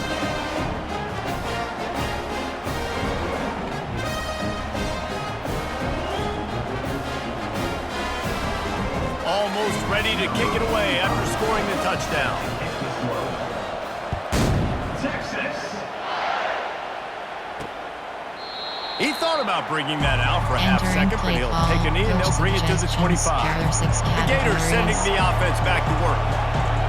Almost ready to kick it away after scoring the touchdown. Texas. He thought about bringing that out for a half second, but he'll take a knee and they'll bring it to the 25. The Gators sending the offense back to work.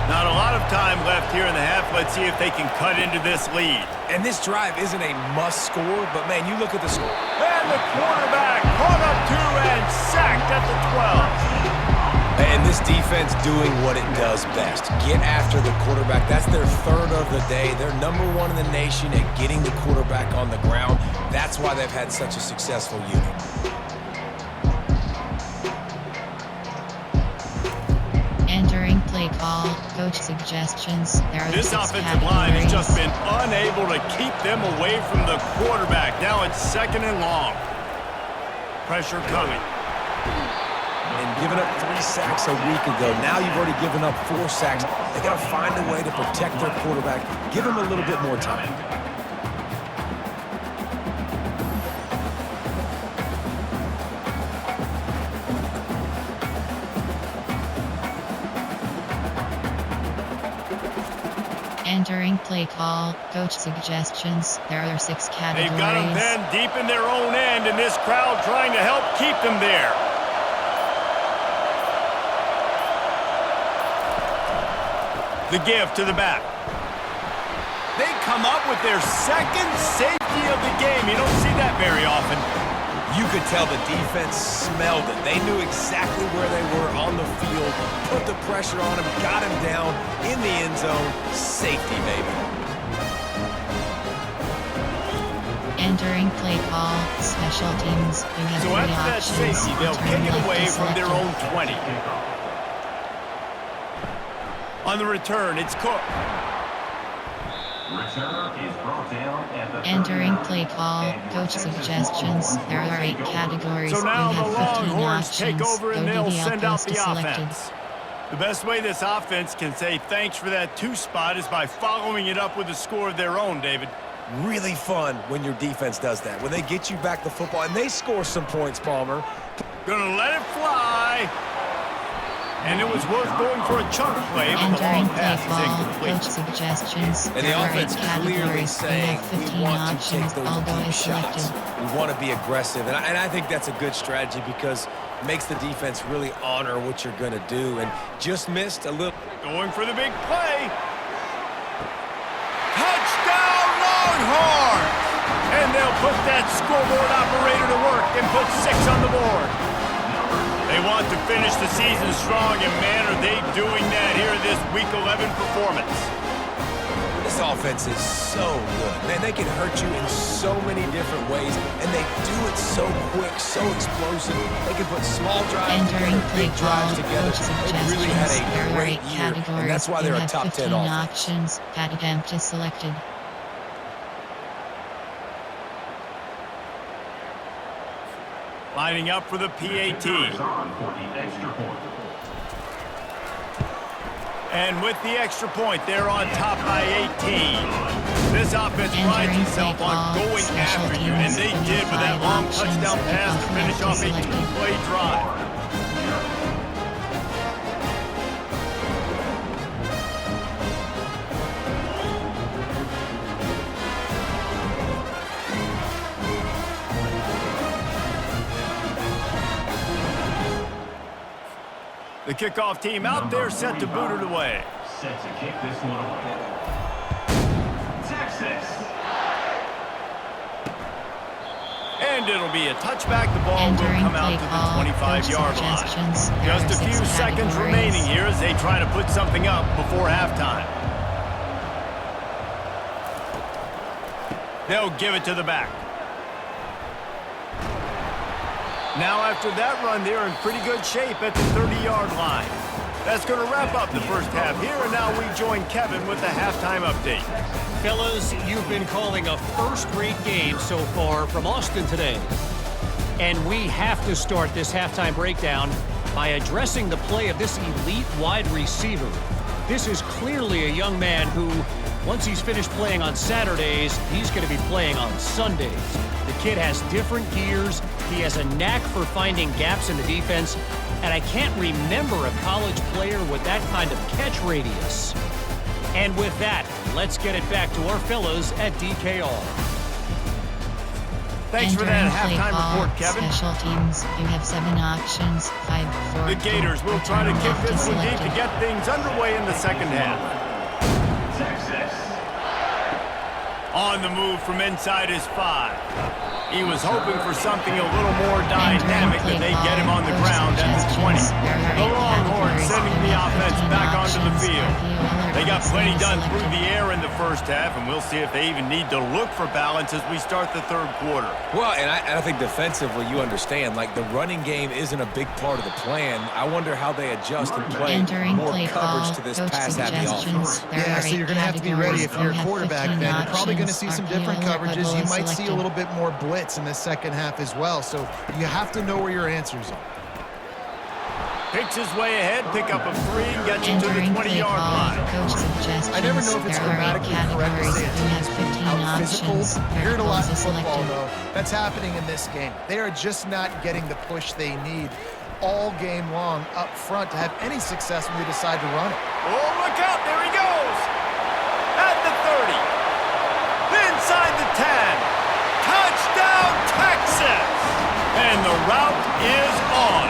Not a lot of time left here in the half. Let's see if they can cut into this lead. And this drive isn't a must score, but man, you look at the score. And the quarterback caught up to and sacked at the 12. And this defense doing what it does best. Get after the quarterback. That's their third of the day. They're #1 in the nation at getting the quarterback on the ground. That's why they've had such a successful unit. Entering play call, coach suggestions. There are this 6 offensive line has just been unable to keep them away from the quarterback. Now it's 2nd and long. Pressure coming. And giving up 3 sacks a week ago. Now you've already given up 4 sacks. They got to find a way to protect their quarterback. Give him a little bit more time. Entering play call, coach suggestions. There are 6 categories. They've got them then deep in their own end, and this crowd trying to help keep them there. The give to the back. They come up with their second safety of the game. You don't see that very often. You could tell the defense smelled it. They knew exactly where they were on the field, put the pressure on him, got him down in the end zone. Safety, baby. Entering play call, special teams. You have So after that safety, they'll kick it away from their own 20. On the return, it's Cook. Entering play call, coach suggestions. There are 8 categories. So now you the have 15 Longhorns options. take over and Go to they'll the send out the outpost selected. offense. The best way this offense can say thanks for that 2 spot is by following it up with a score of their own, David. Really fun when your defense does that. When they get you back the football and they score some points, Palmer. Gonna let it fly. And it was worth going for a chunk play, but the long Entering play pass is call, incomplete. coach suggestions. And There the are 8 offense clearly categories. You saying have we 15 want to options. take those All go deep is selected. shots. We want to be aggressive. And I think that's a good strategy because it makes the defense really honor what you're going to do. And just missed a little. Going for the big play. Touchdown, Longhorns! And they'll put that scoreboard operator to work and put 6 on the board. They want to finish the season strong, and man, are they doing that here in this Week 11 performance. This offense is so good. Man, they can hurt you in so many different ways, and they do it so quick, so explosive. They can put small drives Entering together, play big drives call, together. coach They really had suggestions. There a are great 8 year, categories. and that's why they're You a have top 10 15 offense. options. Pat attempt is selected. Lining up for the PAT. And with the extra point, they're on top by 18. This offense prides itself on going after you, and they did with that long touchdown pass to finish off a 2-play drive. The kickoff team out there set to boot it away. Set to kick this one away. Texas. And it'll be a touchback. The ball will Entering come out play to the call, 25-yard coach line. suggestions. There are Just a few 6 seconds categories. remaining here as they try to put something up before halftime. They'll give it to the back. Now after that run, they're in pretty good shape at the 30-yard line. That's going to wrap up the first half here, and now we join Kevin with the halftime update. Fellas, you've been calling a first-rate game so far from Austin today. And we have to start this halftime breakdown by addressing the play of this elite wide receiver. This is clearly a young man who, once he's finished playing on Saturdays, he's going to be playing on Sundays. The kid has different gears. He has a knack for finding gaps in the defense. And I can't remember a college player with that kind of catch radius. And with that, let's get it back to our fellows at DKR. Thanks for that Entering play halftime call, report, Kevin. Special teams. You have 7 options. 5, 4. The Gators will try to kick this one deep to get things underway in the second half. Texas. On the move from inside his 5. He was hoping for something a little more dynamic, but they get him on the ground at the 20. The Longhorns sending the offense back onto the field. They got plenty done through the air in the first half, and we'll see if they even need to look for balance as we start the third quarter. Well, and I think defensively, you understand, like the running game isn't a big part of the plan. I wonder how they adjust and play Entering more play coverage call, to this coach pass-happy suggestions. offense. There Yeah, are so 8 you're going to have to be ready if you're a categories. You have quarterback 15 then. You're probably going to see options. some RPO different or coverages. bubble You is might see a selected. little bit more blitz in the second half as well. So you have to know where your answers are. Picks his way ahead, pick up a 3, and gets you to the Entering play 20-yard call, line. coach suggestions. I never know if it's There are 8 grammatically correct to categories. say You have it's 15 out physical. options. You hear it a lot in Verticals is football, selected. though. That's happening in this game. They are just not getting the push they need all game long up front to have any success when they decide to run it. Oh, look out. There he goes. At the 30. Inside the 10. Touchdown, Texas. And the route is on.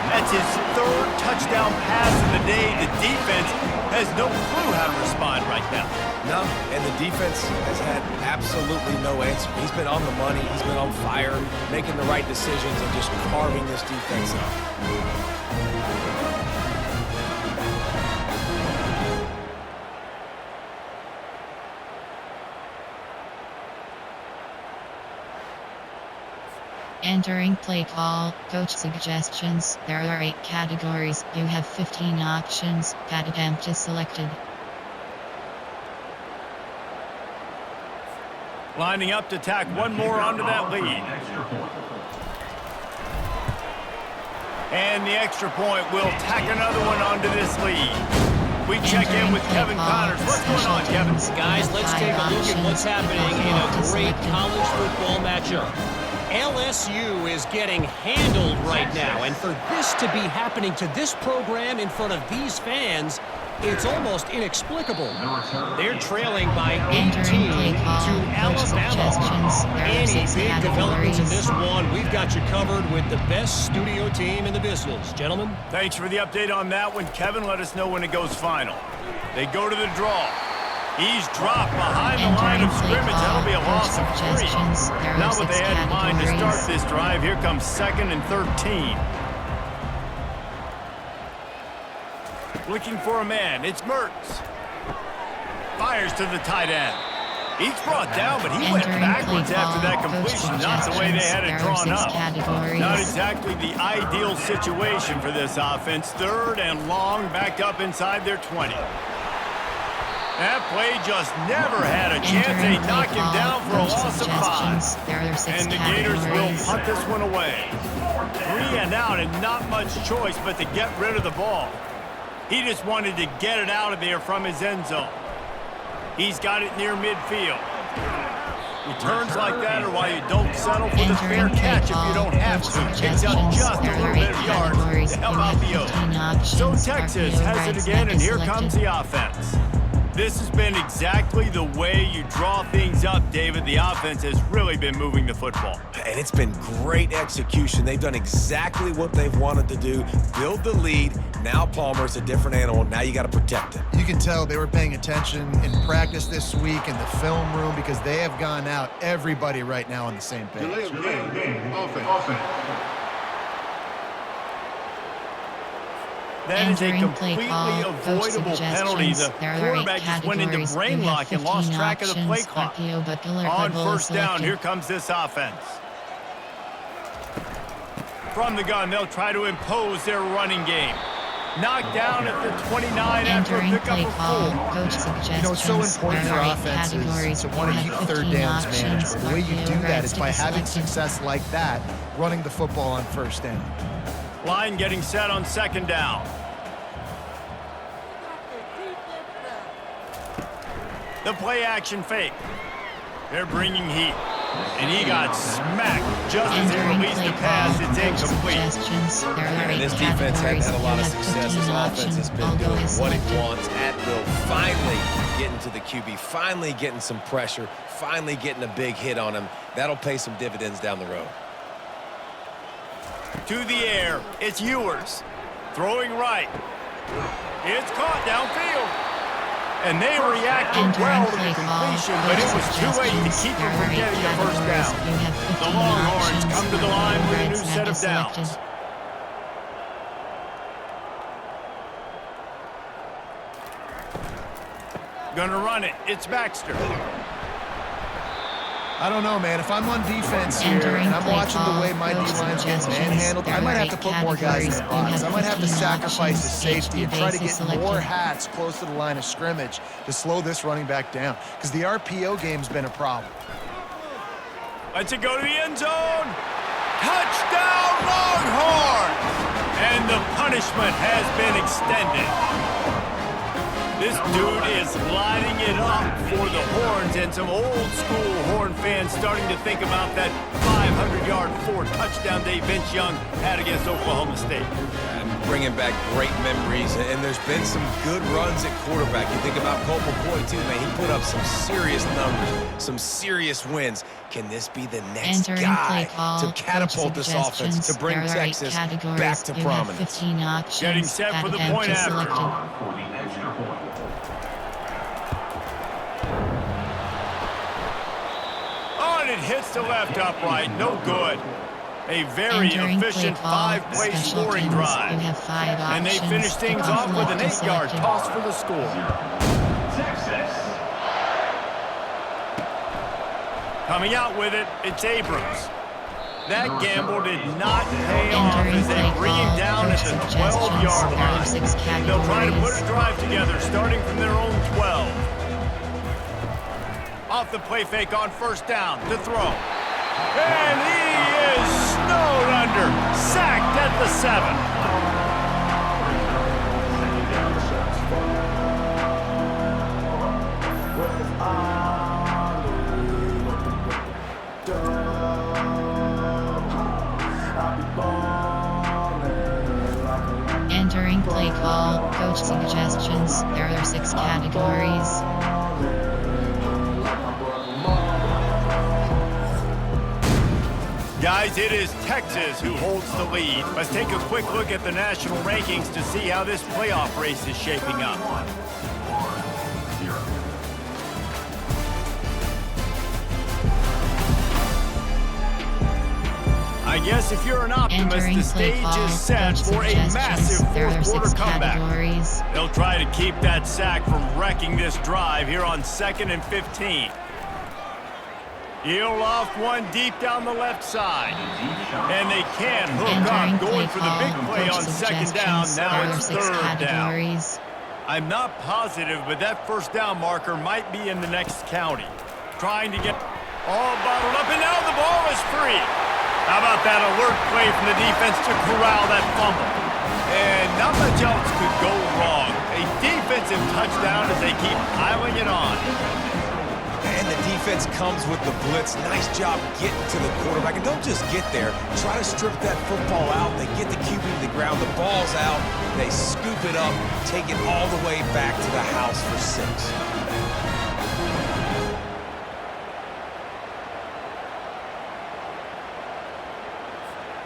That's his 3rd touchdown pass of the day. The defense has no clue how to respond right now. No, and the defense has had absolutely no answer. He's been on the money. He's been on fire, making the right decisions and just carving this defense up. Entering play call, coach suggestions. There are 8 categories. You have 15 options. Pat attempt is selected. Lining up to tack one more onto that lead. And the extra point will tack another one onto this lead. We check in with Kevin Connors. What's going on, Kevin? Guys, let's take a look at what's happening in a great college football matchup. LSU is getting handled right now, and for this to be happening to this program in front of these fans, it's almost inexplicable. They're trailing by 18 to Alabama. Any big developments in this one, we've got you covered with the best studio team in the business. Gentlemen? Thanks for the update on that one, Kevin. Let us know when it goes final. They go to the draw. He's dropped behind the line of scrimmage. That'll be a loss of 3. Not what they had in mind to start this drive. Here comes 2nd and 13. Looking for a man. It's Mertz. Fires to the tight end. He's brought down, but he went backwards after that completion. Not the way they had it drawn up. Not exactly the ideal situation for this offense. 3rd and long, backed up inside their 20. That play just never had a chance. They knock him down for a loss of 5. And the Gators will punt this one away. 3 and out, and not much choice but to get rid of the ball. He just wanted to get it out of there from his end zone. He's got it near midfield. Returns like that are why you don't settle for the fair catch if you don't have to. It's just a little bit of yards to help out the O. So Texas has it again, and here comes the offense. This has been exactly the way you draw things up, David. The offense has really been moving the football. And it's been great execution. They've done exactly what they've wanted to do. Build the lead. Now Palmer's a different animal. Now you got to protect him. You can tell they were paying attention in practice this week in the film room because they have gone out, everybody right now on the same page. Delay of game. Offense. That is a completely avoidable penalty. The quarterback just went into brain lock and lost track of the play clock. On 1st down, here comes this offense. From the gun, they'll try to impose their running game. Knocked down at the 29 after a pickup of 4. You know, it's so important for offenses to want to keep 3rd downs manageable. The way you do that is by having success like that, running the football on 1st down. Line getting set on 2nd down. The play action fake. They're bringing heat. And he got smacked just as he released the pass. It's incomplete. And this defense hadn't had a lot of success. This offense has been doing what it wants at will. Finally getting to the QB. Finally getting some pressure. Finally getting a big hit on him. That'll pay some dividends down the road. To the air. It's Ewers. Throwing right. It's caught downfield. And they reacted well to the completion, but it was too late to keep him from getting the 1st down. The Longhorns come to the line with a new set of downs. Gonna run it. It's Baxter. I don't know, man. If I'm on defense here and I'm watching the way my D-line's getting manhandled, I might have to put more guys in the box. I might have to sacrifice the safety and try to get more hats close to the line of scrimmage to slow this running back down because the RPO game's been a problem. Let's it go to the end zone. Touchdown, Longhorns! And the punishment has been extended. This dude is lighting it up for the horns, and some old-school Horn fans starting to think about that 500-yard, 4-touchdown day Vince Young had against Oklahoma State. Bringing back great memories, and there's been some good runs at quarterback. You think about Colt McCoy, too, man. He put up some serious numbers, some serious wins. Can this be the next guy to catapult this offense, to bring Texas back to prominence? Getting set for the point after. Oh, and it hits the left upright. No good. A very efficient 5-play scoring drive. And they finish things off with an 8-yard toss for the score. Texas. Coming out with it, it's Abrams. That gamble did not pay off as they bring him down at the 12-yard line. They'll try to put a drive together, starting from their own 12. Off the play fake on first down to throw. And he is snowed under, sacked at the 7. Entering play call, coach suggestions. There are 6 categories. Guys, it is Texas who holds the lead. Let's take a quick look at the national rankings to see how this playoff race is shaping up. I guess if you're an optimist, the stage is set for a massive fourth-quarter comeback. They'll try to keep that sack from wrecking this drive here on 2nd and 15. He'll loft one deep down the left side. And they can hook up, going for the big play on 2nd down. Now it's 3rd down. I'm not positive, but that first down marker might be in the next county. Trying to get all bottled up, and now the ball is free. How about that alert play from the defense to corral that fumble? And not much else could go wrong. A defensive touchdown as they keep piling it on. And the defense comes with the blitz. Nice job getting to the quarterback. And don't just get there. Try to strip that football out. They get the QB to the ground. The ball's out. They scoop it up, take it all the way back to the house for 6.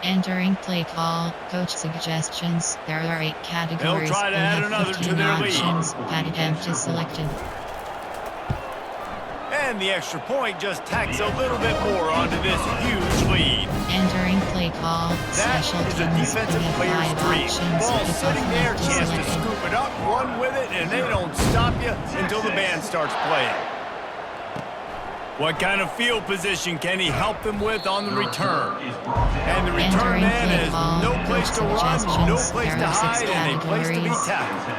Entering play call, coach suggestions. There are 8 categories. They'll try to add another to their options. lead. That attempt is selected. And the extra point just tacks a little bit more onto this huge lead. Entering play call, that special is a teams. defensive player's dream. Ball sitting there, chance to scoop it up, run with it, and they don't stop you until the band starts playing. What kind of field position can he help them with on the return? And the return man has no place to run, no place to hide, and a place to be tackled.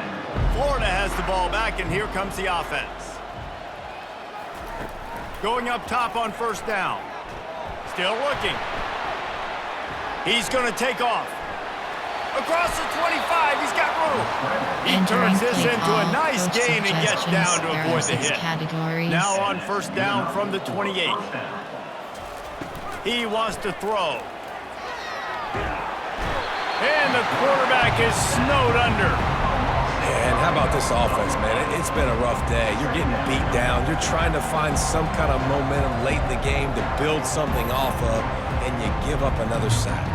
Florida has the ball back, and here comes the offense. Going up top on first down. Still looking. He's going to take off. Across the 25, he's got room. He turns this into a nice gain and gets down to avoid the hit. Now on first down from the 28. He wants to throw. And the quarterback is snowed under. And how about this offense, man? It's been a rough day. You're getting beat down. You're trying to find some kind of momentum late in the game to build something off of, and you give up another sack.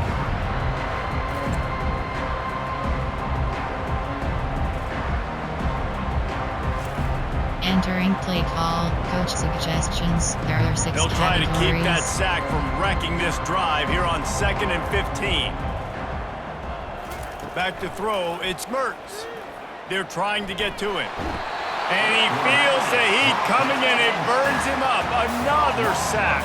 Entering play call, coach suggestions. There are 6 They'll try categories. to keep that sack from wrecking this drive here on 2nd and 15. Back to throw, it's Mertz. They're trying to get to him. And he feels the heat coming and it burns him up. Another sack.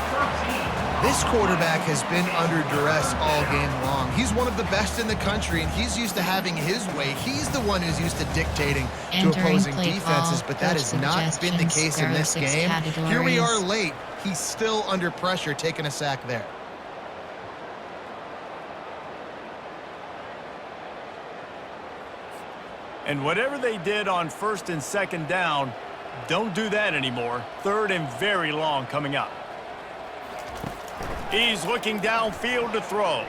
This quarterback has been under duress all game long. He's one of the best in the country, and he's used to having his way. He's the one who's used to dictating to opposing defenses, but that has not been the case in this game. Here we are late. He's still under pressure, taking a sack there. And whatever they did on 1st and 2nd down, don't do that anymore. 3rd and very long coming up. He's looking downfield to throw.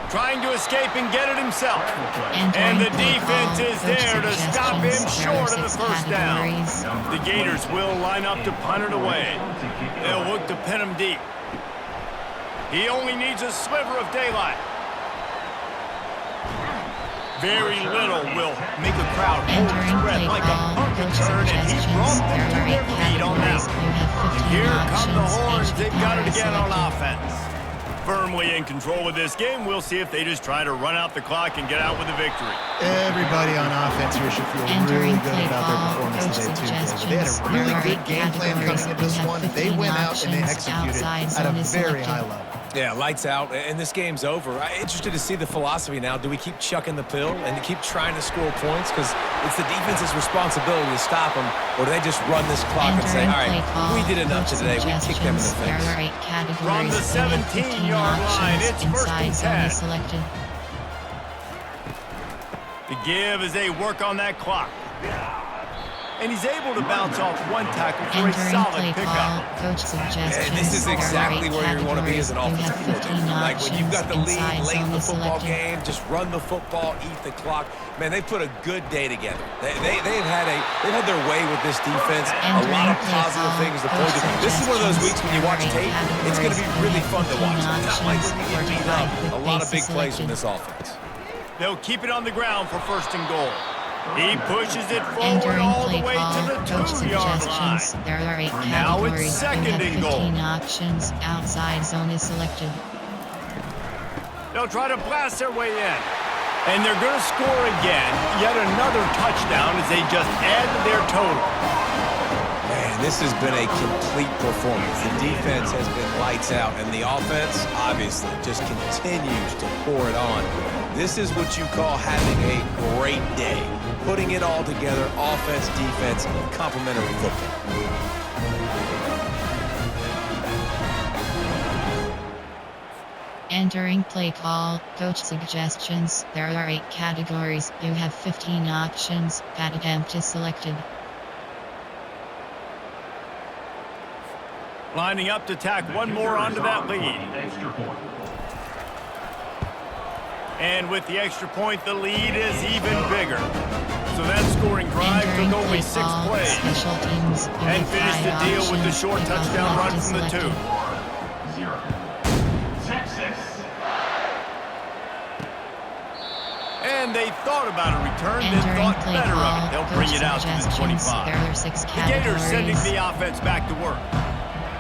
Trying to escape and get it himself. And the defense is there to stop him short of the 1st down. The Gators will line up to punt it away. They'll look to pin him deep. He only needs a sliver of daylight. Very little will make a crowd hold its breath like a punt return, and he brought them to their feet on that. Here come the Horns. They've got it again on offense. Firmly in control of this game. We'll see if they just try to run out the clock and get out with a victory. Everybody on offense here should feel really good about their performance today, too. They had a really good game plan coming into this one. They went out and they executed at a very high level. Yeah, lights out, and this game's over. I'm interested to see the philosophy now. Do we keep chucking the pill and keep trying to score points? Because it's the defense's responsibility to stop them, or do they just run this clock and say, all right, we did enough today. We kicked them in the face. From the 17-yard line, it's 1st and 10. The give as they work on that clock. And he's able to bounce off one tackle for a solid pickup. And this is exactly where you want to be as an offensive coordinator. Like when you've got the lead late in the football game, just run the football, eat the clock. Man, they put a good day together. They've had their way with this defense. A lot of positive things to point to. This is one of those weeks when you watch tape, it's going to be really fun to watch. Not like when you get beat up. A lot of big plays from this offense. They'll keep it on the ground for 1st and goal. He pushes it forward all the way to the 2-yard line. There are 8 Now categories. it's 2nd and goal. 15 options. Outside zone is selected. They'll try to blast their way in. And they're going to score again. Yet another touchdown as they just add to their total. Man, this has been a complete performance. The defense has been lights out, and the offense, obviously, just continues to pour it on. This is what you call having a great day. Putting it all together, offense, defense, complementary football. Entering play call, coach suggestions. There are 8 categories. You have 15 options. Pat attempt is selected. Lining up to tack one more onto that lead. And with the extra point, the lead is even bigger. So that scoring drive took only 6 plays. And finished the deal with the short touchdown run from the 2. And they thought about a return, then thought better of it. They'll bring it out to the 25. The Gators sending the offense back to work.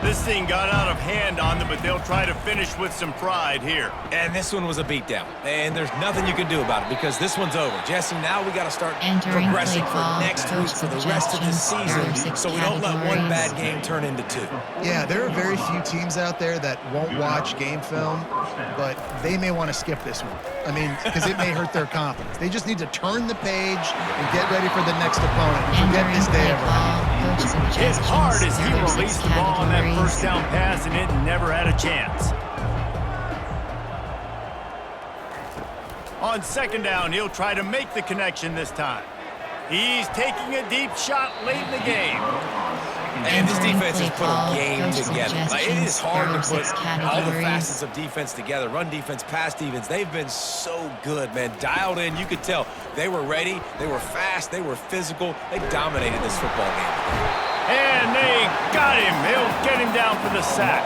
This thing got out of hand on them, but they'll try to finish with some pride here. And this one was a beatdown. And there's nothing you can do about it because this one's over. Jesse, now we got to start progressing for next week, for the rest of this season, so we don't let one bad game turn into 2. Yeah, there are very few teams out there that won't watch game film, but they may want to skip this one. I mean, because it may hurt their confidence. They just need to turn the page and get ready for the next opponent. Forget this day ever. Hit hard as he released the ball on that 1st down pass, and it never had a chance. On 2nd down, he'll try to make the connection this time. He's taking a deep shot late in the game. And this defense has put a game together. Like, it is hard to put all the facets of defense together. Run defense, pass defense. They've been so good, man. Dialed in. You could tell they were ready. They were fast. They were physical. They dominated this football game. And they got him. They'll get him down for the sack.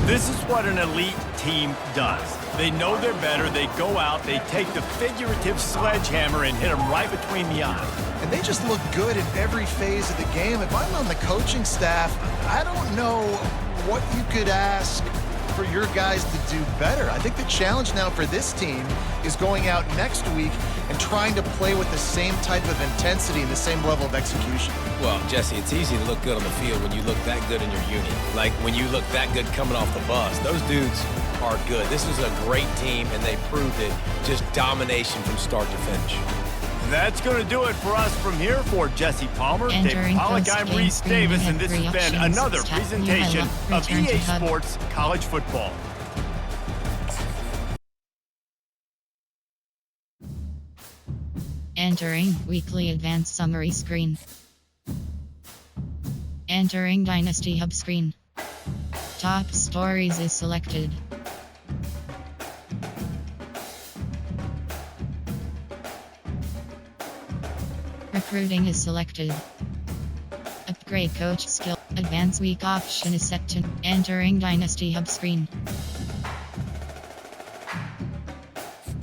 This is what an elite team does. They know they're better. They go out. They take the figurative sledgehammer and hit them right between the eyes. And they just look good in every phase of the game. If I'm on the coaching staff, I don't know what you could ask for your guys to do better. I think the challenge now for this team is going out next week and trying to play with the same type of intensity and the same level of execution. Well, Jesse, it's easy to look good on the field when you look that good in your unit. Like when you look that good coming off the bus. Those dudes are good. This is a great team, and they proved it. Just domination from start to finish. That's going to do it for us from here. For Jesse Palmer, David Pollack, I'm Reese Davis, and this has been another presentation of EA Sports College Football. Entering Weekly Advanced Summary screen. Entering Dynasty Hub screen. Top Stories is selected. Recruiting is selected. Upgrade coach skill. Advanced week option is set to. Entering Dynasty Hub screen.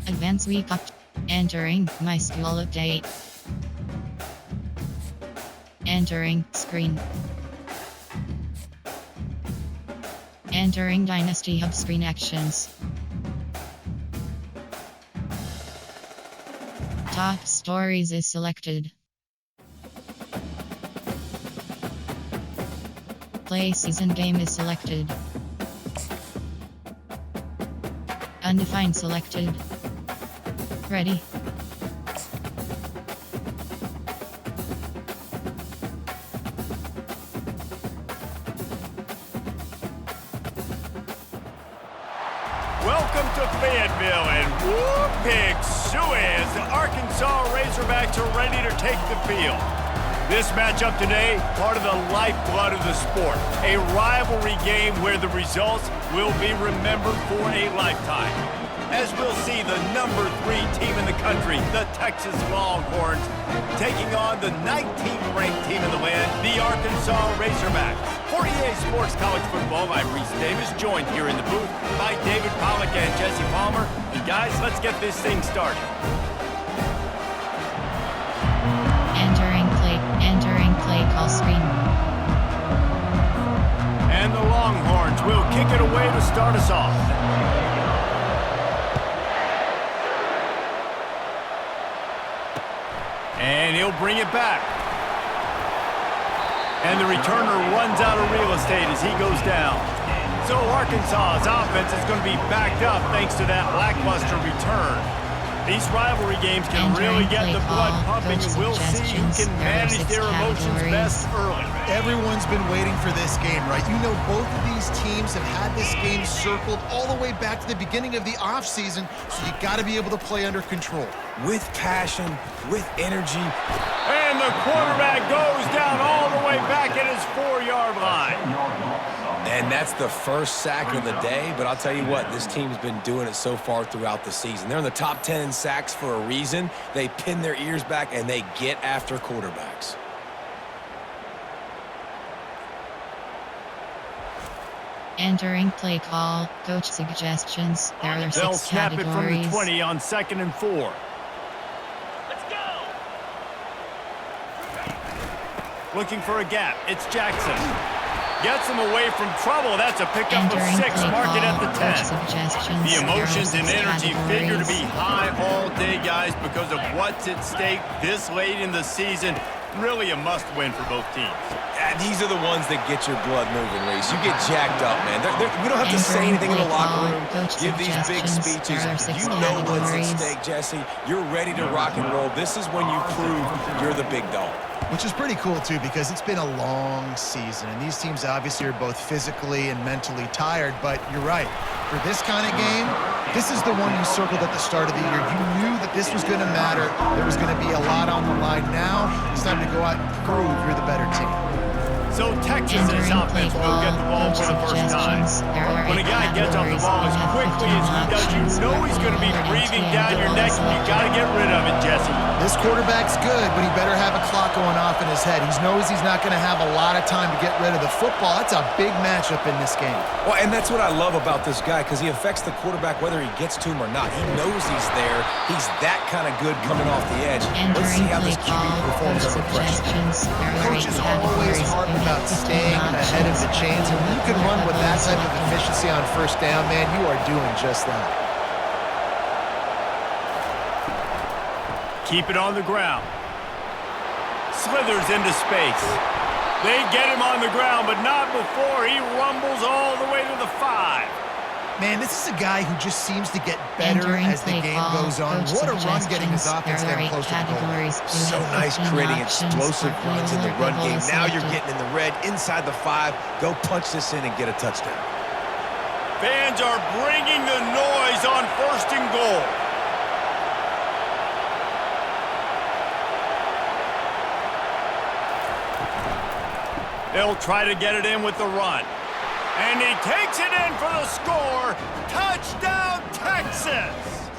Advanced week option. Entering My School Update. Entering Screen. Entering Dynasty Hub screen actions. Top Stories is selected. Play Season Game is selected. Undefined selected. Ready. Welcome to Fayetteville, and whoop, pig suey as the Arkansas Razorbacks are ready to take the field. This matchup today, part of the lifeblood of the sport. A rivalry game where the results will be remembered for a lifetime. As we'll see the number 3 team in the country, the Texas Longhorns, taking on the 19th ranked team in the land, the Arkansas Razorbacks. For EA Sports College Football, I'm Reese Davis, joined here in the booth by David Pollack and Jesse Palmer. And guys, let's get this thing started. Entering play call screen. And the Longhorns will kick it away to start us off. And he'll bring it back. And the returner runs out of real estate as he goes down. So Arkansas's offense is going to be backed up thanks to that lackluster return. These rivalry games can really get the blood pumping, and we'll see who can manage their emotions best early. Everyone's been waiting for this game, right? You know, both of these teams have had this game circled all the way back to the beginning of the offseason, so you got to be able to play under control. With passion, with energy. And the quarterback goes down all the way back at his 4-yard line. And that's the first sack of the day, but I'll tell you what, this team's been doing it so far throughout the season. They're in the top 10 in sacks for a reason. They pin their ears back, and they get after quarterbacks. Entering play call, coach suggestions. There are 6 They'll snap categories. it from the 20 on 2nd and 4. Let's go! Looking for a gap. It's Jackson. Gets him away from trouble. That's a pickup of 6. Mark it at the 10. The emotions and energy figure to be high all day, guys, because of what's at stake this late in the season. Really a must-win for both teams. These are the ones that get your blood moving, Reese. You get jacked up, man. We don't have to say anything in the locker room, give these big speeches. You know what's at stake, Jesse. You're ready to rock and roll. This is when you prove you're the big dog. Which is pretty cool, too, because it's been a long season, and these teams obviously are both physically and mentally tired, but you're right. For this kind of game, this is the one you circled at the start of the year. You knew that this was going to matter. There was going to be a lot on the line. Now it's time to go out and prove you're the better team. So Texas's offense will get the ball for the first time. When a guy gets off the ball as quickly as he does, you know he's going to be breathing down your neck, and you got to get rid of it, Jesse. This quarterback's good, but he better have a clock going off in his head. He knows he's not going to have a lot of time to get rid of the football. That's a big matchup in this game. Well, and that's what I love about this guy, because he affects the quarterback whether he gets to him or not. He knows he's there. He's that kind of good coming off the edge. Let's see how this QB performs under pressure. Coach is always hard about staying ahead of the chains, and when you can run with that type of efficiency on first down, man, you are doing just that. Keep it on the ground. Slithers into space. They get him on the ground, but not before he rumbles all the way to the 5. Man, this is a guy who just seems to get better as the game goes on. What a run getting his offense getting close to the goal. So nice, creating explosive runs in the run game. Now you're getting in the red, inside the 5. Go punch this in and get a touchdown. Fans are bringing the noise on 1st and goal. They'll try to get it in with the run. And he takes it in for the score. Touchdown, Texas!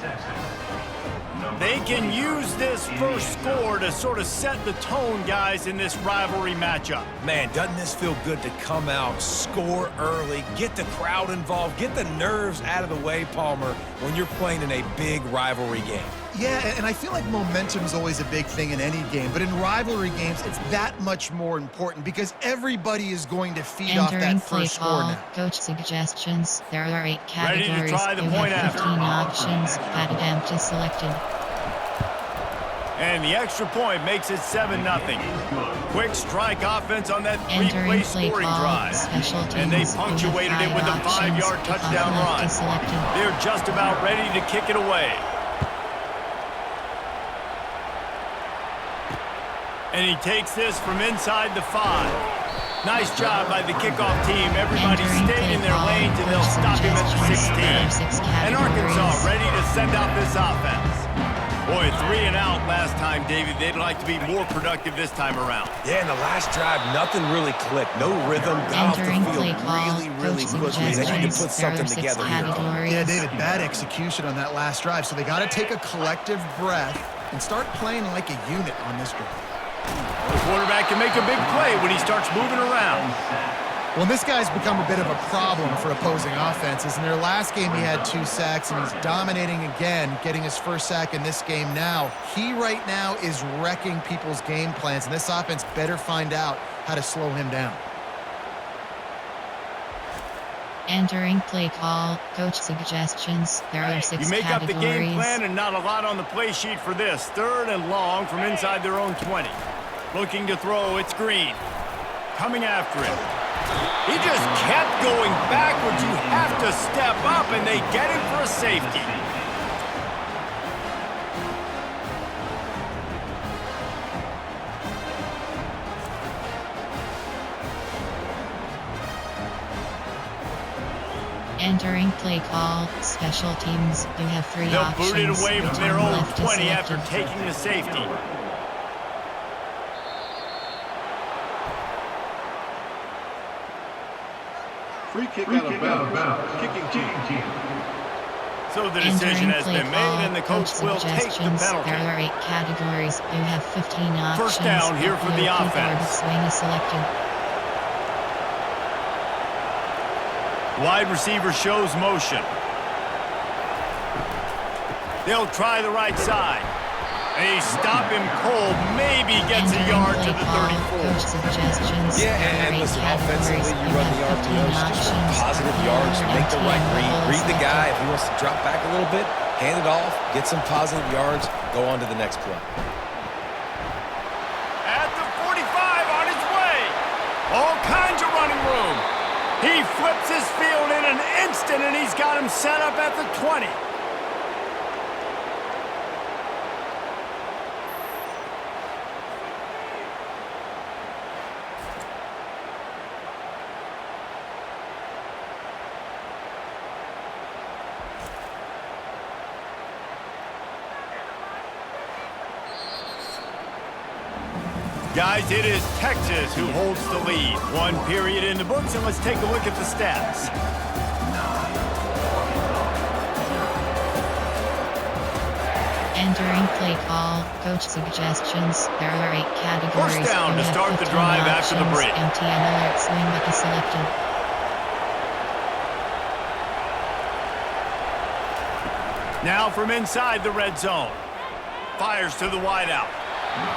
They can use this first score to sort of set the tone, guys, in this rivalry matchup. Man, doesn't this feel good to come out, score early, get the crowd involved, get the nerves out of the way, Palmer, when you're playing in a big rivalry game? Yeah, and I feel like momentum is always a big thing in any game, but in rivalry games, it's that much more important because everybody is going to feed off that first score now. Coach suggestions. There are 8 categories. Ready to try the point after. 15 options. That attempt is selected. And the extra point makes it 7-0. Quick strike offense on that 3-play scoring drive. And they punctuated it with a 5-yard touchdown run. They're just about ready to kick it away. And he takes this from inside the 5. Nice job by the kickoff team. Everybody stayed in their lanes, and they'll stop him at the 16. And Arkansas ready to send out this offense. Boy, 3 and out last time, David. They'd like to be more productive this time around. Yeah, in the last drive, nothing really clicked. No rhythm. Got off the field really quickly. They need to put something together here. Yeah, David, bad execution on that last drive. So they got to take a collective breath and start playing like a unit on this drive. The quarterback can make a big play when he starts moving around. Well, this guy's become a bit of a problem for opposing offenses. In their last game, he had 2 sacks, and he's dominating again, getting his first sack in this game now. He right now is wrecking people's game plans, and this offense better find out how to slow him down. Entering play call, coach suggestions. There are 6 categories. You make up the game plan and not a lot on the play sheet for this. 3rd and long from inside their own 20. Looking to throw, it's Green. Coming after him. He just kept going backwards. You have to step up, and they get him for a safety. Entering play call, special teams. You have 3 They'll options. boot it away from their Return own left is 20 after selected. taking the safety. Free kick out of bounds. Kicking team. So the decision has been made, and the coach will take the penalty. There are 8 categories. You have 15 options. First down here for the offense. Swing is selected. Wide receiver shows motion. They'll try the right side. They stop him cold. Maybe gets a yard to the 34. Yeah, and listen, offensively, you run the RPOs, just positive yards, make the right read. Read the guy. If he wants to drop back a little bit, hand it off, get some positive yards, go on to the next play. At the 45, on his way. All kinds of running room. He flips his field in an instant, and he's got him set up at the 20. Guys, it is Texas who holds the lead. 1 period in the books, and let's take a look at the stats. Entering play call, coach suggestions. There are 8 categories. First down to start the drive after the break. MTN alert swing is selected. Now from inside the red zone. Fires to the wideout.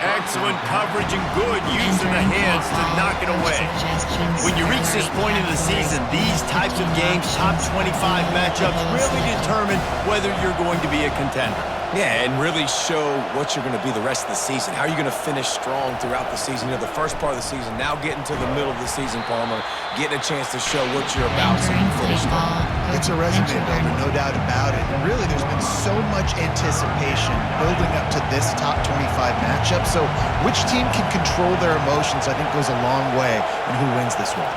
Excellent coverage and good use of the hands to knock it away. When you reach this point in the season, these types of games, top 25 matchups, really determine whether you're going to be a contender. Yeah, and really show what you're going to be the rest of the season. How are you going to finish strong throughout the season? You know, the first part of the season, now getting to the middle of the season, Palmer, getting a chance to show what you're about so you finish strong. It's a resume builder, no doubt about it. And really, there's been so much anticipation building up to this top 25 matchup. So which team can control their emotions, I think, goes a long way in who wins this one.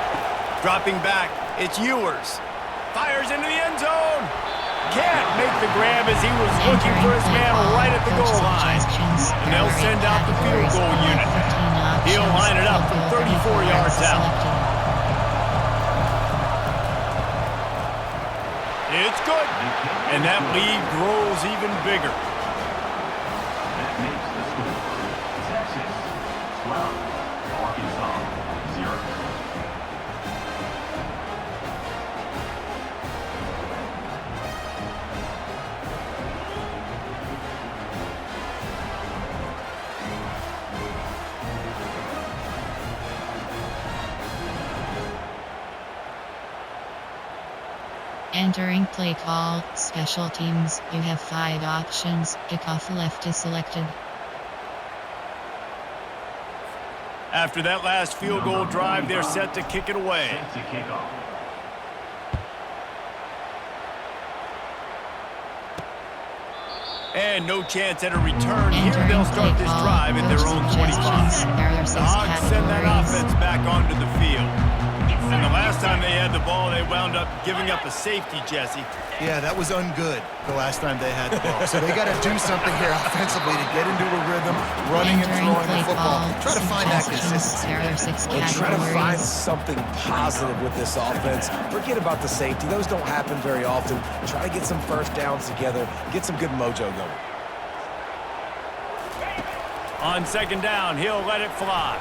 Dropping back, it's Ewers. Fires into the end zone. Can't make the grab as he was looking for his man right at the goal line. And they'll send out the field goal unit. He'll line it up from 34 yards out. It's good. And that lead grows even bigger. That makes the score. Texas 12, Arkansas 0. Entering play call, special teams, you have 5 options, kickoff left is selected. After that last field goal drive, they're set to kick it away. Set to kick off. And no chance at a return here. They'll start this drive at their own 25. The Hogs send that offense back onto the field. And the last time they had the ball, they wound up giving up a safety, Jesse. Yeah, that was ungood the last time they had the ball. So they got to do something here offensively to get into a rhythm, running and throwing the football. Try to find that consistency. And try to find something positive with this offense. Forget about the safety. Those don't happen very often. Try to get some first downs together. Get some good mojo going. On second down, he'll let it fly.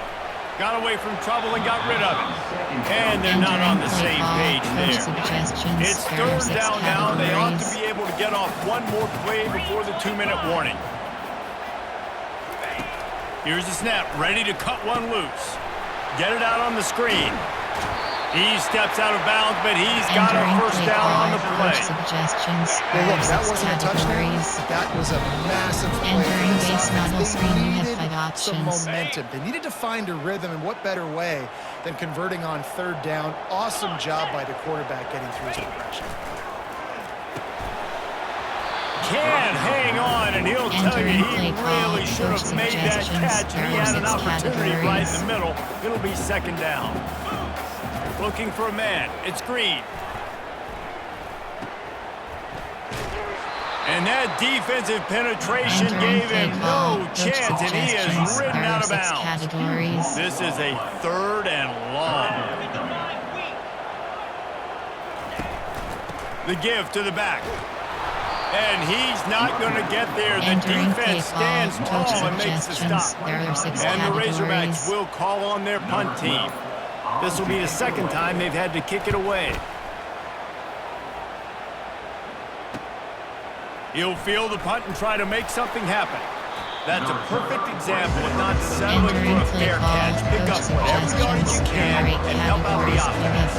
Got away from trouble and got rid of it. And they're not on the same page there. It's third down now. They ought to be able to get off one more play before the 2-minute warning. Here's the snap, ready to cut one loose. Get it out on the screen. He steps out of bounds, but he's got a first down on the play. Well, look, that wasn't a touchdown. That was a massive play. Entering base model screen, you have 5 some options. momentum. They needed to find a rhythm, and what better way than converting on third down. Awesome job by the quarterback getting through his progression. Can't hang on, and he'll tell you he really should have made that catch, and he had an opportunity right in the middle. It'll be second down. Looking for a man. It's Green. And that defensive penetration gave him no chance, and he is ridden out of bounds. This is a third and long. The give to the back. And he's not going to get there. The defense stands tall and makes the stop. And the Razorbacks will call on their punt team. This will be the second time they've had to kick it away. He'll field the punt and try to make something happen. That's a perfect example of not settling for a fair catch. Pick up whatever yardage you can and help out the offense.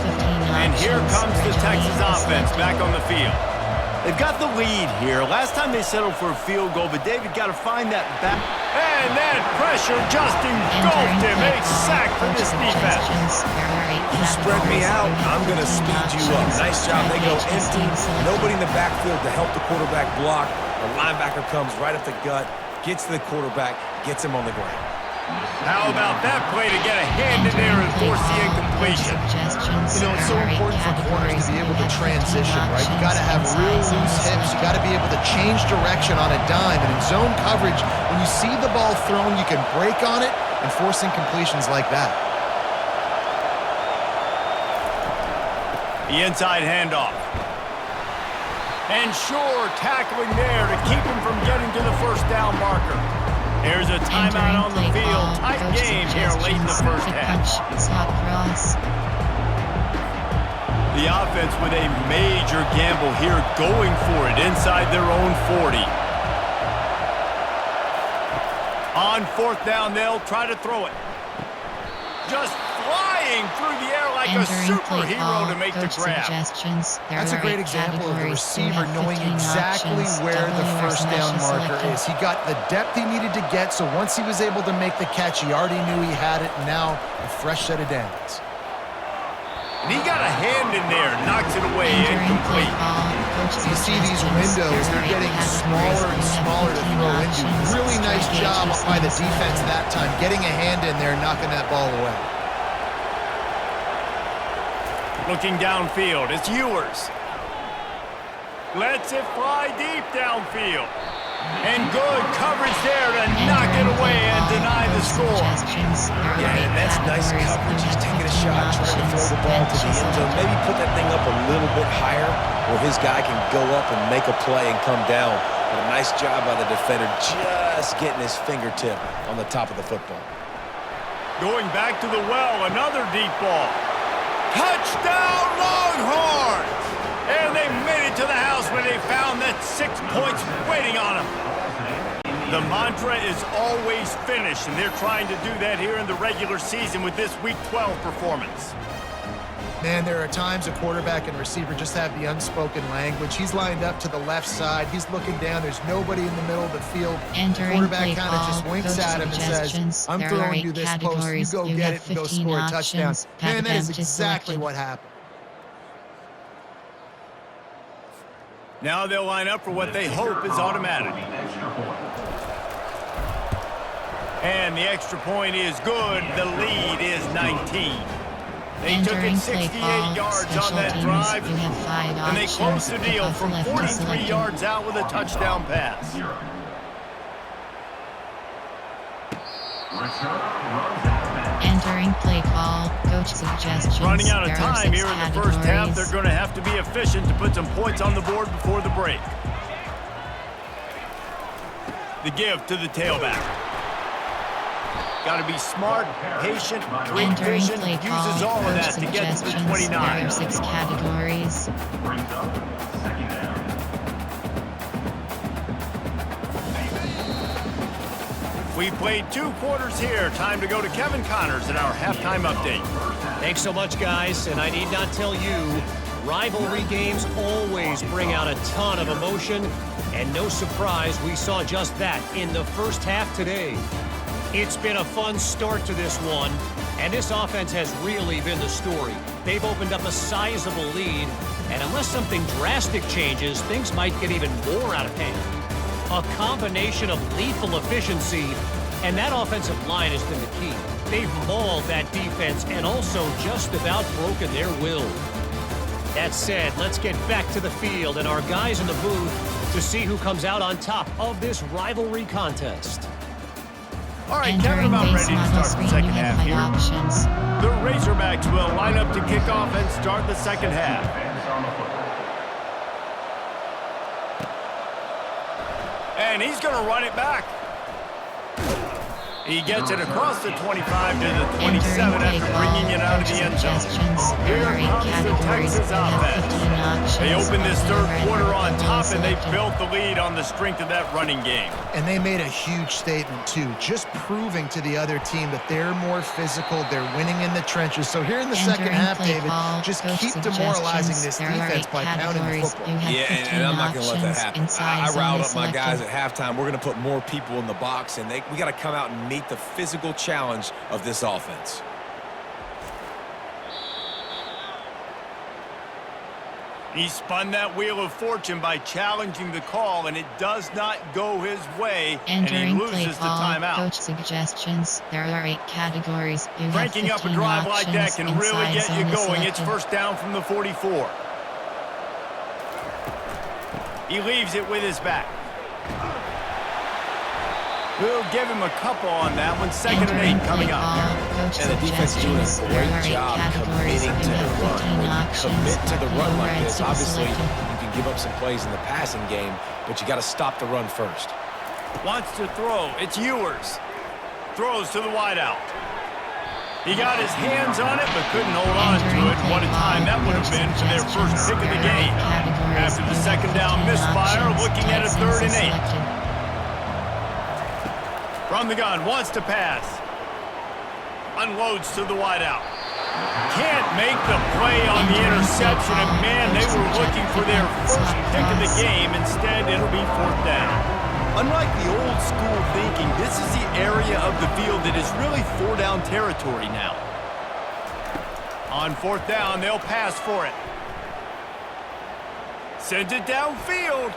And here comes the Texas offense back on the field. They've got the lead here. Last time they settled for a field goal, but David got to find that back. And that pressure just engulfed him. A sack for this defense. You spread me out, I'm going to speed you up. Nice job. They go empty. Nobody in the backfield to help the quarterback block. The linebacker comes right up the gut, gets to the quarterback, gets him on the ground. How about that play to get a hand in there and force the incompletion? You know, it's so important for corners to be able to transition, right? You got to have real loose hips. You got to be able to change direction on a dime. And in zone coverage, when you see the ball thrown, you can break on it and force incompletions like that. The inside handoff. And sure, tackling there to keep him from getting to the first down marker. There's a timeout on the field. Tight game here late in the first half. The offense with a major gamble here, going for it inside their own 40. On fourth down, they'll try to throw it. Just flying through the air like a superhero to make the grab. That's a great example of the receiver knowing exactly where the first down marker is. He got the depth he needed to get, so once he was able to make the catch, he already knew he had it, and now a fresh set of downs. And he got a hand in there, knocks it away, incomplete. You see these windows, they're getting smaller and smaller to throw into. Really nice job by the defense that time, getting a hand in there, knocking that ball away. Looking downfield, it's Ewers. Lets it fly deep downfield. And good coverage there to knock it away and deny the score. Yeah, and that's nice coverage. He's taking a shot, trying to throw the ball to the end zone. Maybe put that thing up a little bit higher where his guy can go up and make a play and come down. But a nice job by the defender just getting his fingertip on the top of the football. Going back to the well, another deep ball. Touchdown, Longhorns! And they made it to the house when they found that 6 points waiting on them. The mantra is always finish, and they're trying to do that here in the regular season with this Week 12 performance. Man, there are times a quarterback and receiver just have the unspoken language. He's lined up to the left side. He's looking down. There's nobody in the middle of the field. The quarterback kind of just winks at him and says, I'm throwing you this post. You go get it and go score a touchdown. Man, that is exactly what happened. Now they'll line up for what they hope is automatic. And the extra point is good. The lead is 19. They took it 68 yards on that drive, and they closed the deal from 43 yards out with a touchdown pass. Entering play call, coach suggestions. Running out of time here in the first half. They're going to have to be efficient to put some points on the board before the break. The give to the tailback. Got to be smart, patient, great vision, uses all of that to get to the 29. There are 6 categories. Brings up second down. We played 2 quarters here. Time to go to Kevin Connors in our halftime update. Thanks so much, guys. And I need not tell you, rivalry games always bring out a ton of emotion. And no surprise, we saw just that in the first half today. It's been a fun start to this one, and this offense has really been the story. They've opened up a sizable lead, and unless something drastic changes, things might get even more out of hand. A combination of lethal efficiency, and that offensive line has been the key. They've mauled that defense and also just about broken their will. That said, let's get back to the field and our guys in the booth to see who comes out on top of this rivalry contest. All right, Kevin, about ready to start the second half here. The Razorbacks will line up to kick off and start the second half. And he's going to run it back. He gets it across the 25 to the 27 after bringing it out of the end zone. Here comes the Texas offense. They opened this third quarter on top, and they built the lead on the strength of that running game. And they made a huge statement, too, just proving to the other team that they're more physical, they're winning in the trenches. So here in the second half, David, just keep demoralizing this defense by pounding the football. Yeah, and I'm not going to let that happen. I riled up my guys at halftime. We're going to put more people in the box, and we got to come out and meet the physical challenge of this offense. He spun that wheel of fortune by challenging the call, and it does not go his way, and he loses the timeout. Coach suggestions. There are 8 categories. Cranking up a drive like that can really get you going. It's first down from the 44. He leaves it with his back. We'll give him a couple on that one. Second and 8 coming up. And the defense is doing a great job committing to the run. When you commit to the run like this, obviously you can give up some plays in the passing game, but you got to stop the run first. Wants to throw. It's Ewers. Throws to the wideout. He got his hands on it, but couldn't hold on to it. What a time that would have been for their first pick of the game. After the second down misfire, looking at a 3rd and 8. From the gun, wants to pass. Unloads to the wideout. Can't make the play on the interception, and man, they were looking for their first pick of the game. Instead, it'll be 4th down. Unlike the old school thinking, this is the area of the field that is really 4-down territory now. On fourth down, they'll pass for it. Sends it downfield.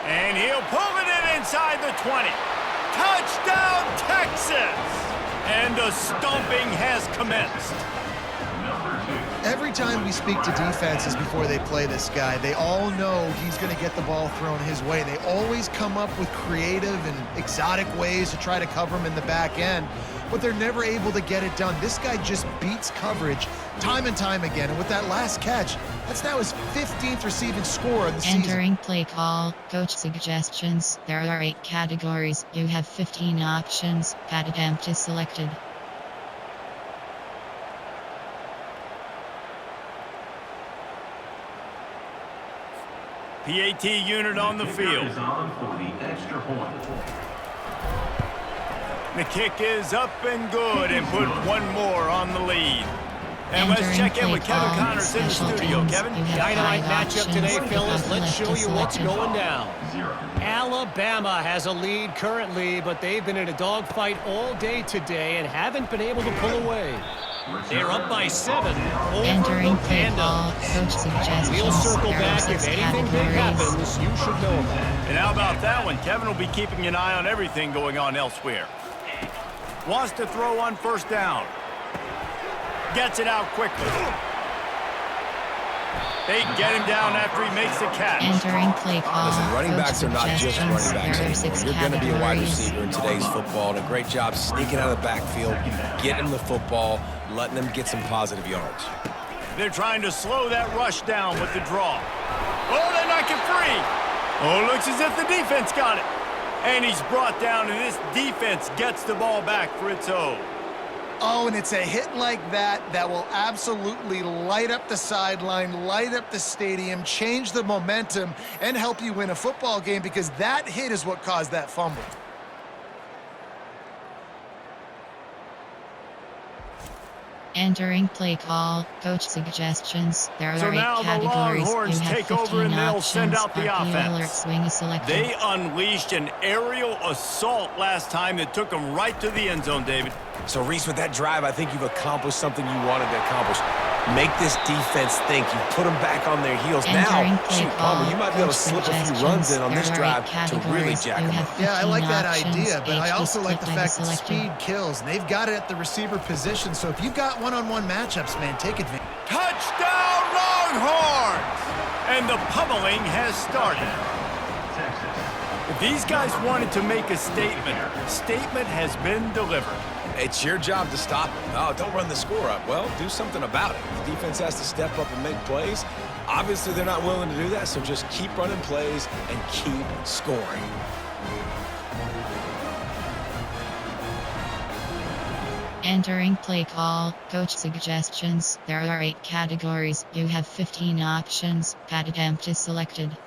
And he'll pull it in inside the 20. Touchdown, Texas! And the stomping has commenced. Every time we speak to defenses before they play this guy, they all know he's going to get the ball thrown his way. They always come up with creative and exotic ways to try to cover him in the back end, but they're never able to get it done. This guy just beats coverage time and time again, and with that last catch, that's now his 15th receiving score of the season. Entering play call, coach suggestions. There are 8 categories. You have 15 options. Pat attempt is selected. PAT unit on the field. The kick is up and good and put one more on the lead. And let's check in with Kevin Connors in the studio. Kevin? Dynamite matchup today, fellas. Let's show you what's going down. Alabama has a lead currently, but they've been in a dogfight all day today and haven't been able to pull away. They're up by 7 over Entering the play call, Pandas. coach suggestions. We'll circle There are back 6 if anything big categories. happens. You should know about it. And how about that one? Kevin will be keeping an eye on everything going on elsewhere. Wants to throw on first down. Gets it out quickly. They get him down after he makes the catch. Entering play call. Listen, running coach backs are not just running suggestions. backs There are anymore. 6 You're going to be a wide categories. receiver in today's football, and a great job sneaking out of the backfield, getting them the football, letting them get some positive yards. They're trying to slow that rush down with the draw. Oh, they knock it free. Oh, looks as if the defense got it. And he's brought down, and this defense gets the ball back for its own. Oh, and it's a hit like that that will absolutely light up the sideline, light up the stadium, change the momentum, and help you win a football game, because that hit is what caused that fumble. Entering play call, coach suggestions. There So are 8 now the categories. Longhorns You have take 15 over and they'll options. send out the RPO offense. alert swing is selected. They unleashed an aerial assault last time that took them right to the end zone, David. So, Reese, with that drive, I think you've accomplished something you wanted to accomplish. Make this defense think. You put them back on their heels. Entering Now, play shoot, Palmer, you might be able to slip a few runs in on this drive to really jack them up. Yeah, I like that idea, but I HP also like the split fact that selected. speed kills, and they've got it at the receiver position, so if you've got one-on-one matchups, man, take advantage. Touchdown, Longhorns! And the pummeling has started. If these guys wanted to make a statement has been delivered. It's your job to stop them. Oh, don't run the score up. Well, do something about it. The defense has to step up and make plays. Obviously, they're not willing to do that, so just keep running plays and keep scoring. Entering play call, coach suggestions. There are 8 categories. You have 15 options. Pat attempt is selected.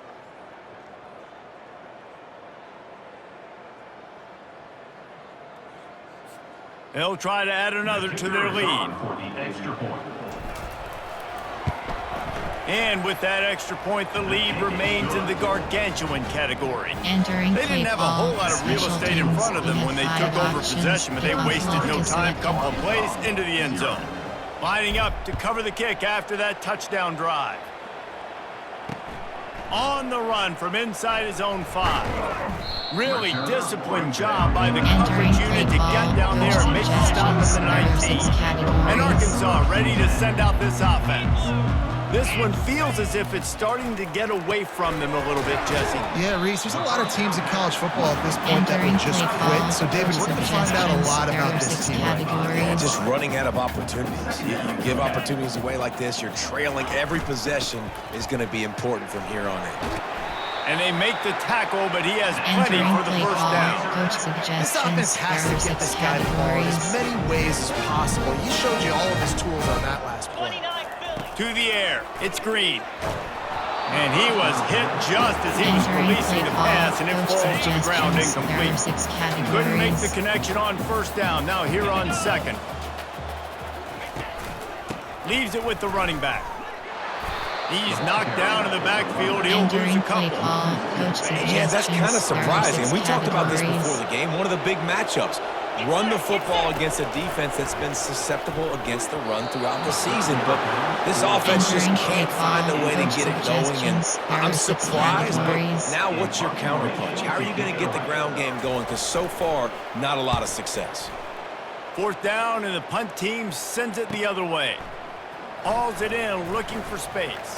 They'll try to add another to their lead. And with that extra point, the lead remains in the gargantuan category. Entering They play didn't have a call, whole lot of real special estate in teams. front of them You when they have took 5 over options. possession, but they Kickoff wasted no block is time. selected. Couple of plays into the end zone. Lining up to cover the kick after that touchdown drive. On the run from inside his own 5. Really disciplined job by the coverage unit to get down there and make the stop at the 19. And Arkansas ready to send out this offense. This one feels as if it's starting to get away from them a little bit, Jesse. Yeah, Reese, there's a lot of teams in college football at this point that would just quit. So, David, we're going to find out a lot about this team right now. Yeah, just running out of opportunities. You give opportunities away like this, you're trailing. Every possession is going to be important from here on in. And they make the tackle, but he has plenty Entering for the play first call, down. coach This offense suggestions. has There are to get 6 this guy the ball in as categories. many ways as possible. He showed you all of his tools on that last play. To the air, it's Green. And he was hit just as he was Entering releasing play the call, pass, and it coach falls to the ground suggestions. There are incomplete. 6 Couldn't make the categories. connection on first down. Now here on second. Leaves it with the running back. He's knocked down in the backfield. He'll lose Entering a play couple. call, coach suggestions. Yeah, that's kind of There are surprising. 6 We talked about this categories. before the game. One of the big matchups. run the football against a defense that's been susceptible against the run throughout the season. But this offense just can't find a way to get it going. And I'm surprised, but now what's your counterpunch? How are you going to get the ground game going? Because so far, not a lot of success. 4th down, and the punt team sends it the other way. Hauls it in, looking for space.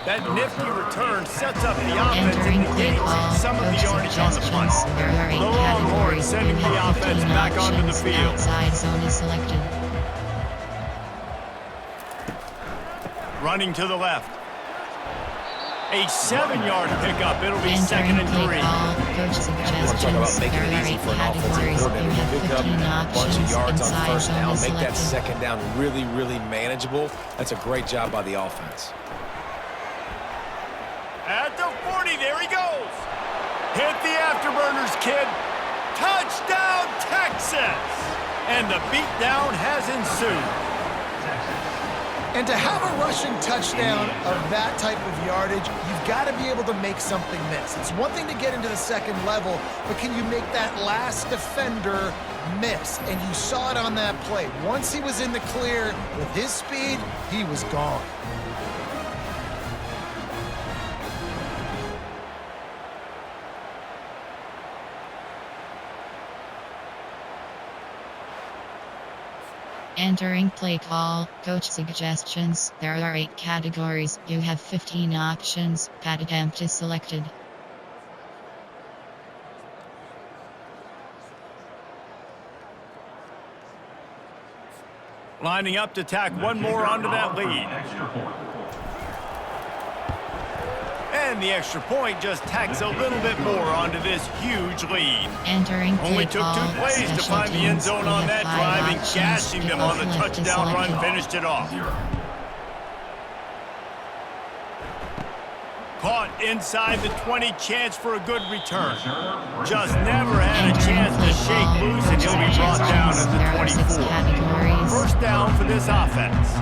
That nifty return sets up the offense and negates some of the yardage on the punt. The Longhorns sending the offense back onto the field. Outside zone is selected. Running to the left. A 7-yard pickup. It'll be 2nd and 3. Coach suggestions. Make it easy for an offensive coordinator to pick up a bunch of yards on 1st down, make that 2nd down really, really manageable. That's a great job by the offense. At the 40, there he goes. Hit the afterburners, kid. Touchdown, Texas! And the beatdown has ensued. And to have a rushing touchdown of that type of yardage, you've got to be able to make something miss. It's one thing to get into the 2nd level, but can you make that last defender miss? And you saw it on that play. Once he was in the clear with his speed, he was gone. Entering play call, coach suggestions. There are 8 categories. You have 15 options. Pat attempt is selected. Lining up to tack one more onto that lead. And the extra point just tacks a little bit more onto this huge lead. Entering play Only took call, 2 plays to find the end zone on that drive, and gashing them on the touchdown run finished it off. Caught inside the 20, chance for a good return. Just never had a chance to shake loose, and he'll be brought down at the 24. 1st down for this offense.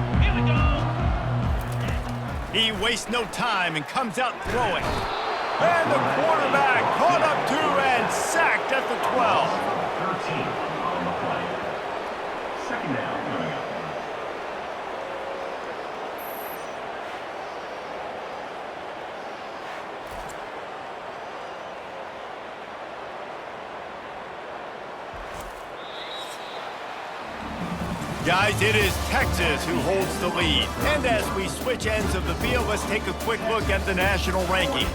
He wastes no time and comes out throwing. And the quarterback caught up to and sacked at the 12. 13 on the play. 2nd down. Guys, it is Texas who holds the lead. And as we switch ends of the field, let's take a quick look at the national rankings.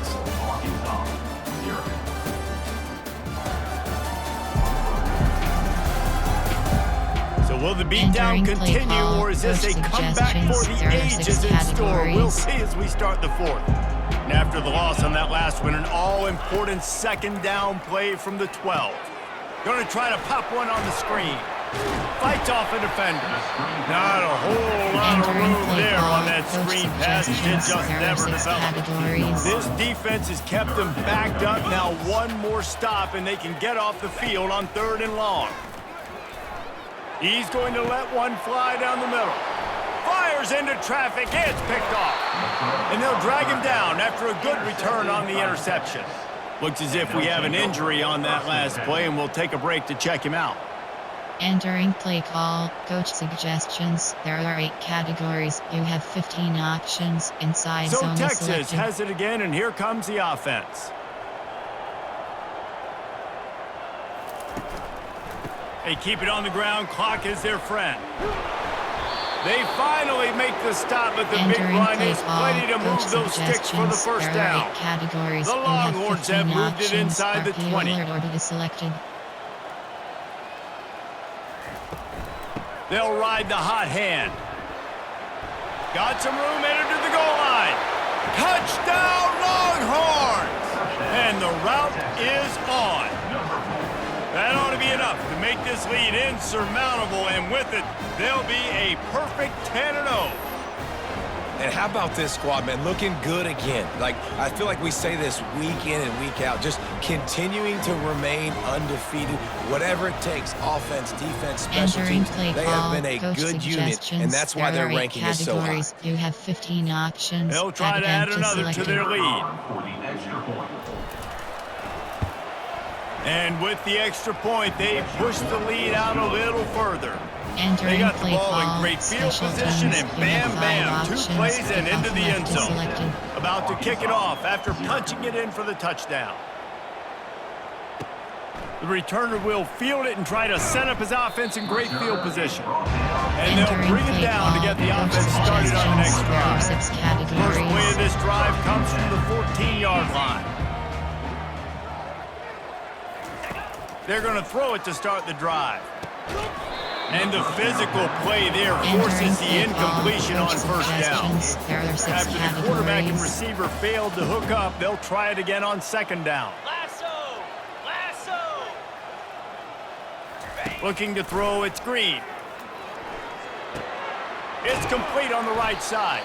So will the beatdown continue, or is this a comeback for the ages in store? We'll see as we start the 4th. And after the loss on that last one, an all-important 2nd down play from the 12. Going to try to pop one on the screen. Fights off a defender. Not a whole lot of room there on that screen pass. It just never developed. This defense has kept them backed up. Now one more stop, and they can get off the field on 3rd and long. He's going to let one fly down the middle. Fires into traffic. It's picked off. And they'll drag him down after a good return on the interception. Looks as if we have an injury on that last play, and we'll take a break to check him out. Entering play call, coach suggestions. There are 8 categories. You have 15 options. Inside so zone Texas selected. has it again, and here comes the offense. They keep it on the ground. Clock is their friend. They finally make the stop, but the big run is plenty to move those sticks for the 1st down. Categories. The Longhorns have moved it inside the 20. Order is selected. They'll ride the hot hand. Got some room, entered to the goal line. Touchdown, Longhorns! And the route is on. That ought to be enough to make this lead insurmountable, and with it, they'll be a perfect 10-0. And how about this squad, man? Looking good again. Like, I feel like we say this week in and week out, just continuing to remain undefeated, whatever it takes, offense, defense, special teams. They have been a good unit, and that's why their ranking is so high. You have 15 options. They'll try to add another to their lead. And with the extra point, they push the lead out a little further. They got the ball in great field position, and bam, bam, 2 plays and into the end zone. About to kick it off after punching it in for the touchdown. The returner will field it and try to set up his offense in great field position. And they'll bring it down to get the offense started on the next drive. First play of this drive comes from the 14-yard line. They're going to throw it to start the drive. And the physical play there forces the incompletion on first down. After the quarterback and receiver failed to hook up, they'll try it again on second down. Looking to throw, it's Green. It's complete on the right side.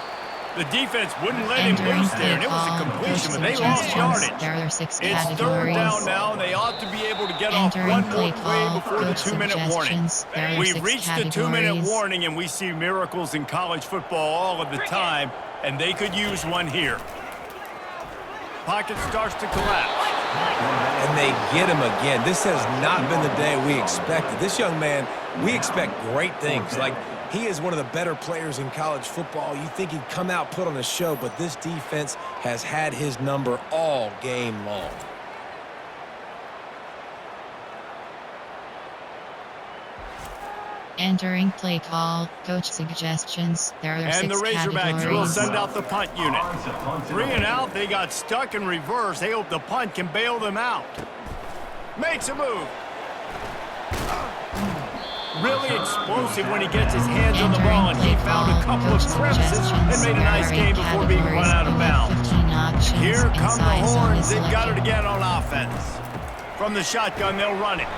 The defense wouldn't let him loose there, and it was a completion, but they lost yardage. It's third down now, and they ought to be able to get off one more play before the 2-minute warning. We've reached the 2-minute warning, and we see miracles in college football all of the time, and they could use one here. Pocket starts to collapse. And they get him again. This has not been the day we expected. This young man, we expect great things. Like, he is one of the better players in college football. You think he'd come out, put on a show, but this defense has had his number all game long. Entering play call, coach suggestions. There are 6 and the Razorbacks will send out the punt unit. 3 and out, they got stuck in reverse. They hope the punt can bail them out. Makes a move. Really explosive when he gets his hands on the ball, and he found a couple of crevices and made a nice game before being run out of bounds. Here come the horns. They've got it again on offense. From the shotgun, they'll run it.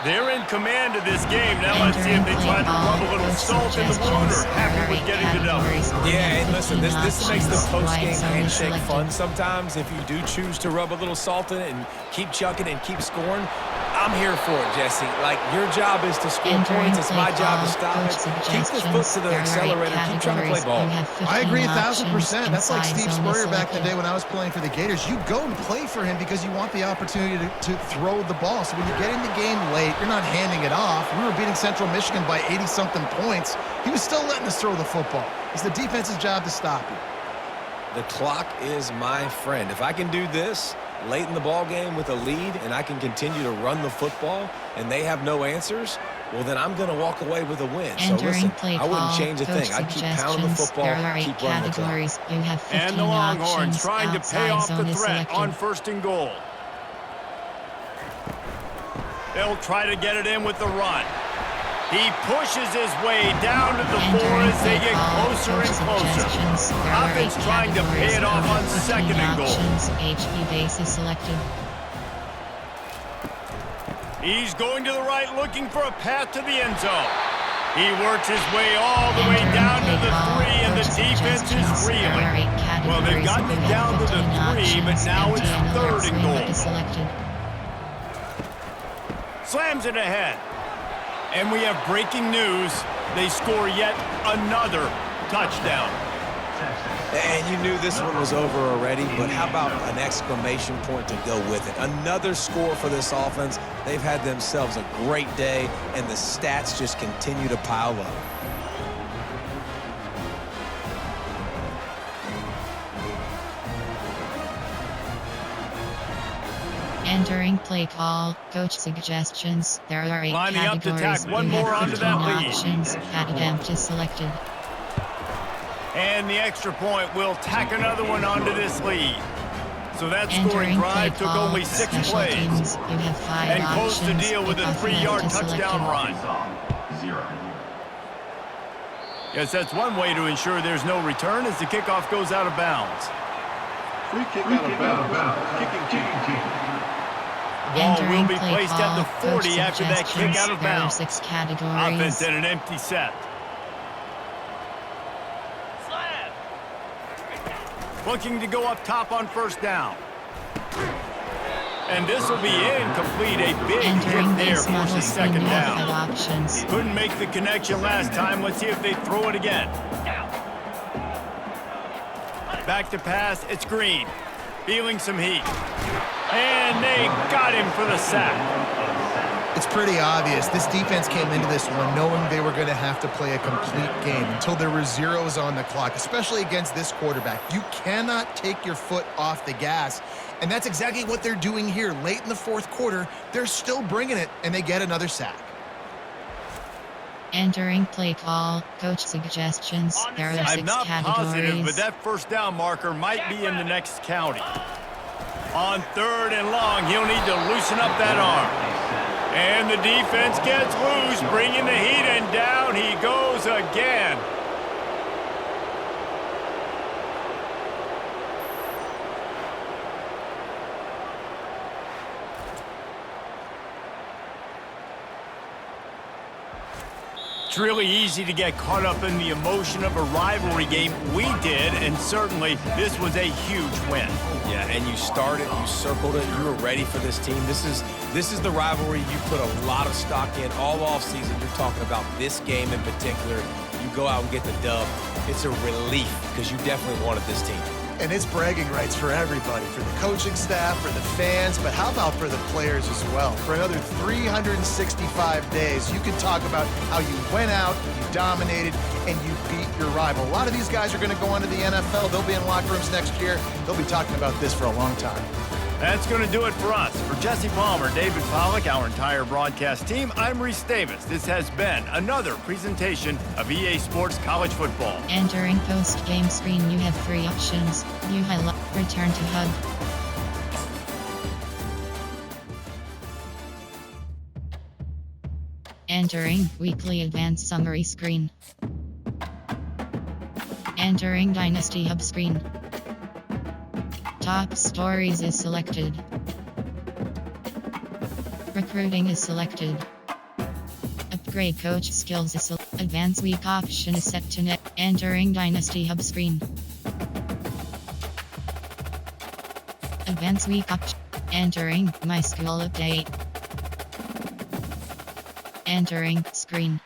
They're in command of this game. Now let's see if they try to rub a little salt in the wound or happy with getting the double. Yeah, and listen, this makes the post-game handshake fun sometimes. If you do choose to rub a little salt in it and keep chucking and keep scoring, I'm here for it, Jesse. Like, your job is to score points. It's my job to stop it. Keep the foot to the accelerator. Keep trying to play ball. I agree 1,000%. That's like Steve Spurrier back in the day when I was playing for the Gators. You go and play for him because you want the opportunity to throw the ball. So when you get in the game late, you're not handing it off. We were beating Central Michigan by 80-something points. He was still letting us throw the football. It's the defense's job to stop you. The clock is my friend. If I can do this late in the ball game with a lead and I can continue to run the football and they have no answers, well, then I'm going to walk away with a win. So listen, I wouldn't change a thing. I'd keep pounding the football, keep running the clock. And the Longhorns trying to pay off the threat on 1st and goal. They'll try to get it in with the run. He pushes his way down to the 4 as they get closer and closer. Offense trying to pay it off on 2nd and goal. HB base is selected. He's going to the right looking for a path to the end zone. He works his way all the way down to the 3, and the defense is reeling. Well, they've gotten it down to the 3, but now it's 3rd and goal. Slams it ahead. And we have breaking news. They score yet another touchdown. And you knew this one was over already, but how about an exclamation point to go with it? Another score for this offense. They've had themselves a great day, and the stats just continue to pile up. Entering play call, coach suggestions. There are 8 lining categories. Up to tack one more onto that lead. Options. Attempt is selected. And the extra point will tack another one onto this lead. So that Entering scoring drive took call, only 6 plays. Teams. You have 5 and close to options. deal with a 3-yard touchdown run. Yes, that's one way to ensure there's no return as the kickoff goes out of bounds. Free kick out of bounds. Kicking team. Ball will be placed at the 40 after that kick out of bounds. 6 categories. Offense in an empty set. Looking to go up top on 1st down. And this will be incomplete. A big hit there forces 2nd down. Couldn't make the connection last time. Let's see if they throw it again. Back to pass. It's Green. feeling some heat. And they got him for the sack. It's pretty obvious. This defense came into this one knowing they were going to have to play a complete game until there were zeros on the clock, especially against this quarterback. You cannot take your foot off the gas, and that's exactly what they're doing here. Late in the fourth quarter, they're still bringing it, and they get another sack. Entering play call, coach suggestions. There are 6 I'm not categories. positive, but that first down marker might be in the next county. On 3rd and long, he'll need to loosen up that arm. And the defense gets loose, bringing the heat, and down he goes again. It's really easy to get caught up in the emotion of a rivalry game. We did, and certainly this was a huge win. Yeah, and you started, you circled it, you were ready for this team. This is the rivalry you put a lot of stock in all offseason. You're talking about this game in particular. You go out and get the dub. It's a relief because you definitely wanted this team. And it's bragging rights for everybody, for the coaching staff, for the fans, but how about for the players as well? For another 365 days, you can talk about how you went out, you dominated, and you beat your rival. A lot of these guys are going to go on to the NFL. They'll be in locker rooms next year. They'll be talking about this for a long time. That's going to do it for us. For Jesse Palmer, David Pollack, our entire broadcast team, I'm Reese Davis. This has been another presentation of EA Sports College Football. Entering post-game screen, you have 3 options. View highlight, return to hub. Entering weekly advanced summary screen. Entering Dynasty Hub screen. Top stories is selected. Recruiting is selected. Upgrade coach skills is selected. Advanced week option is set to net. Entering Dynasty Hub screen. Advanced week option. Entering my school update. Entering screen.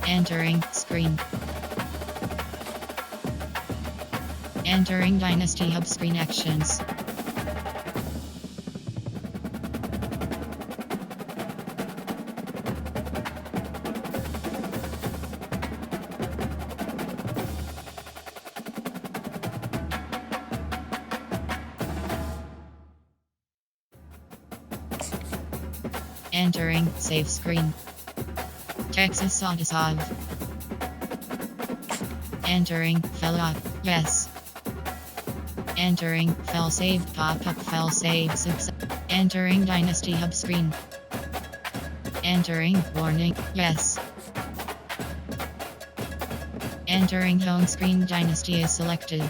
Entering screen. Entering Dynasty Hub screen actions. Entering save screen. Texas Autosov. Entering fella. Yes. Entering file save pop-up file save success. Entering Dynasty Hub screen. Entering warning. Yes. Entering home screen. Dynasty is selected.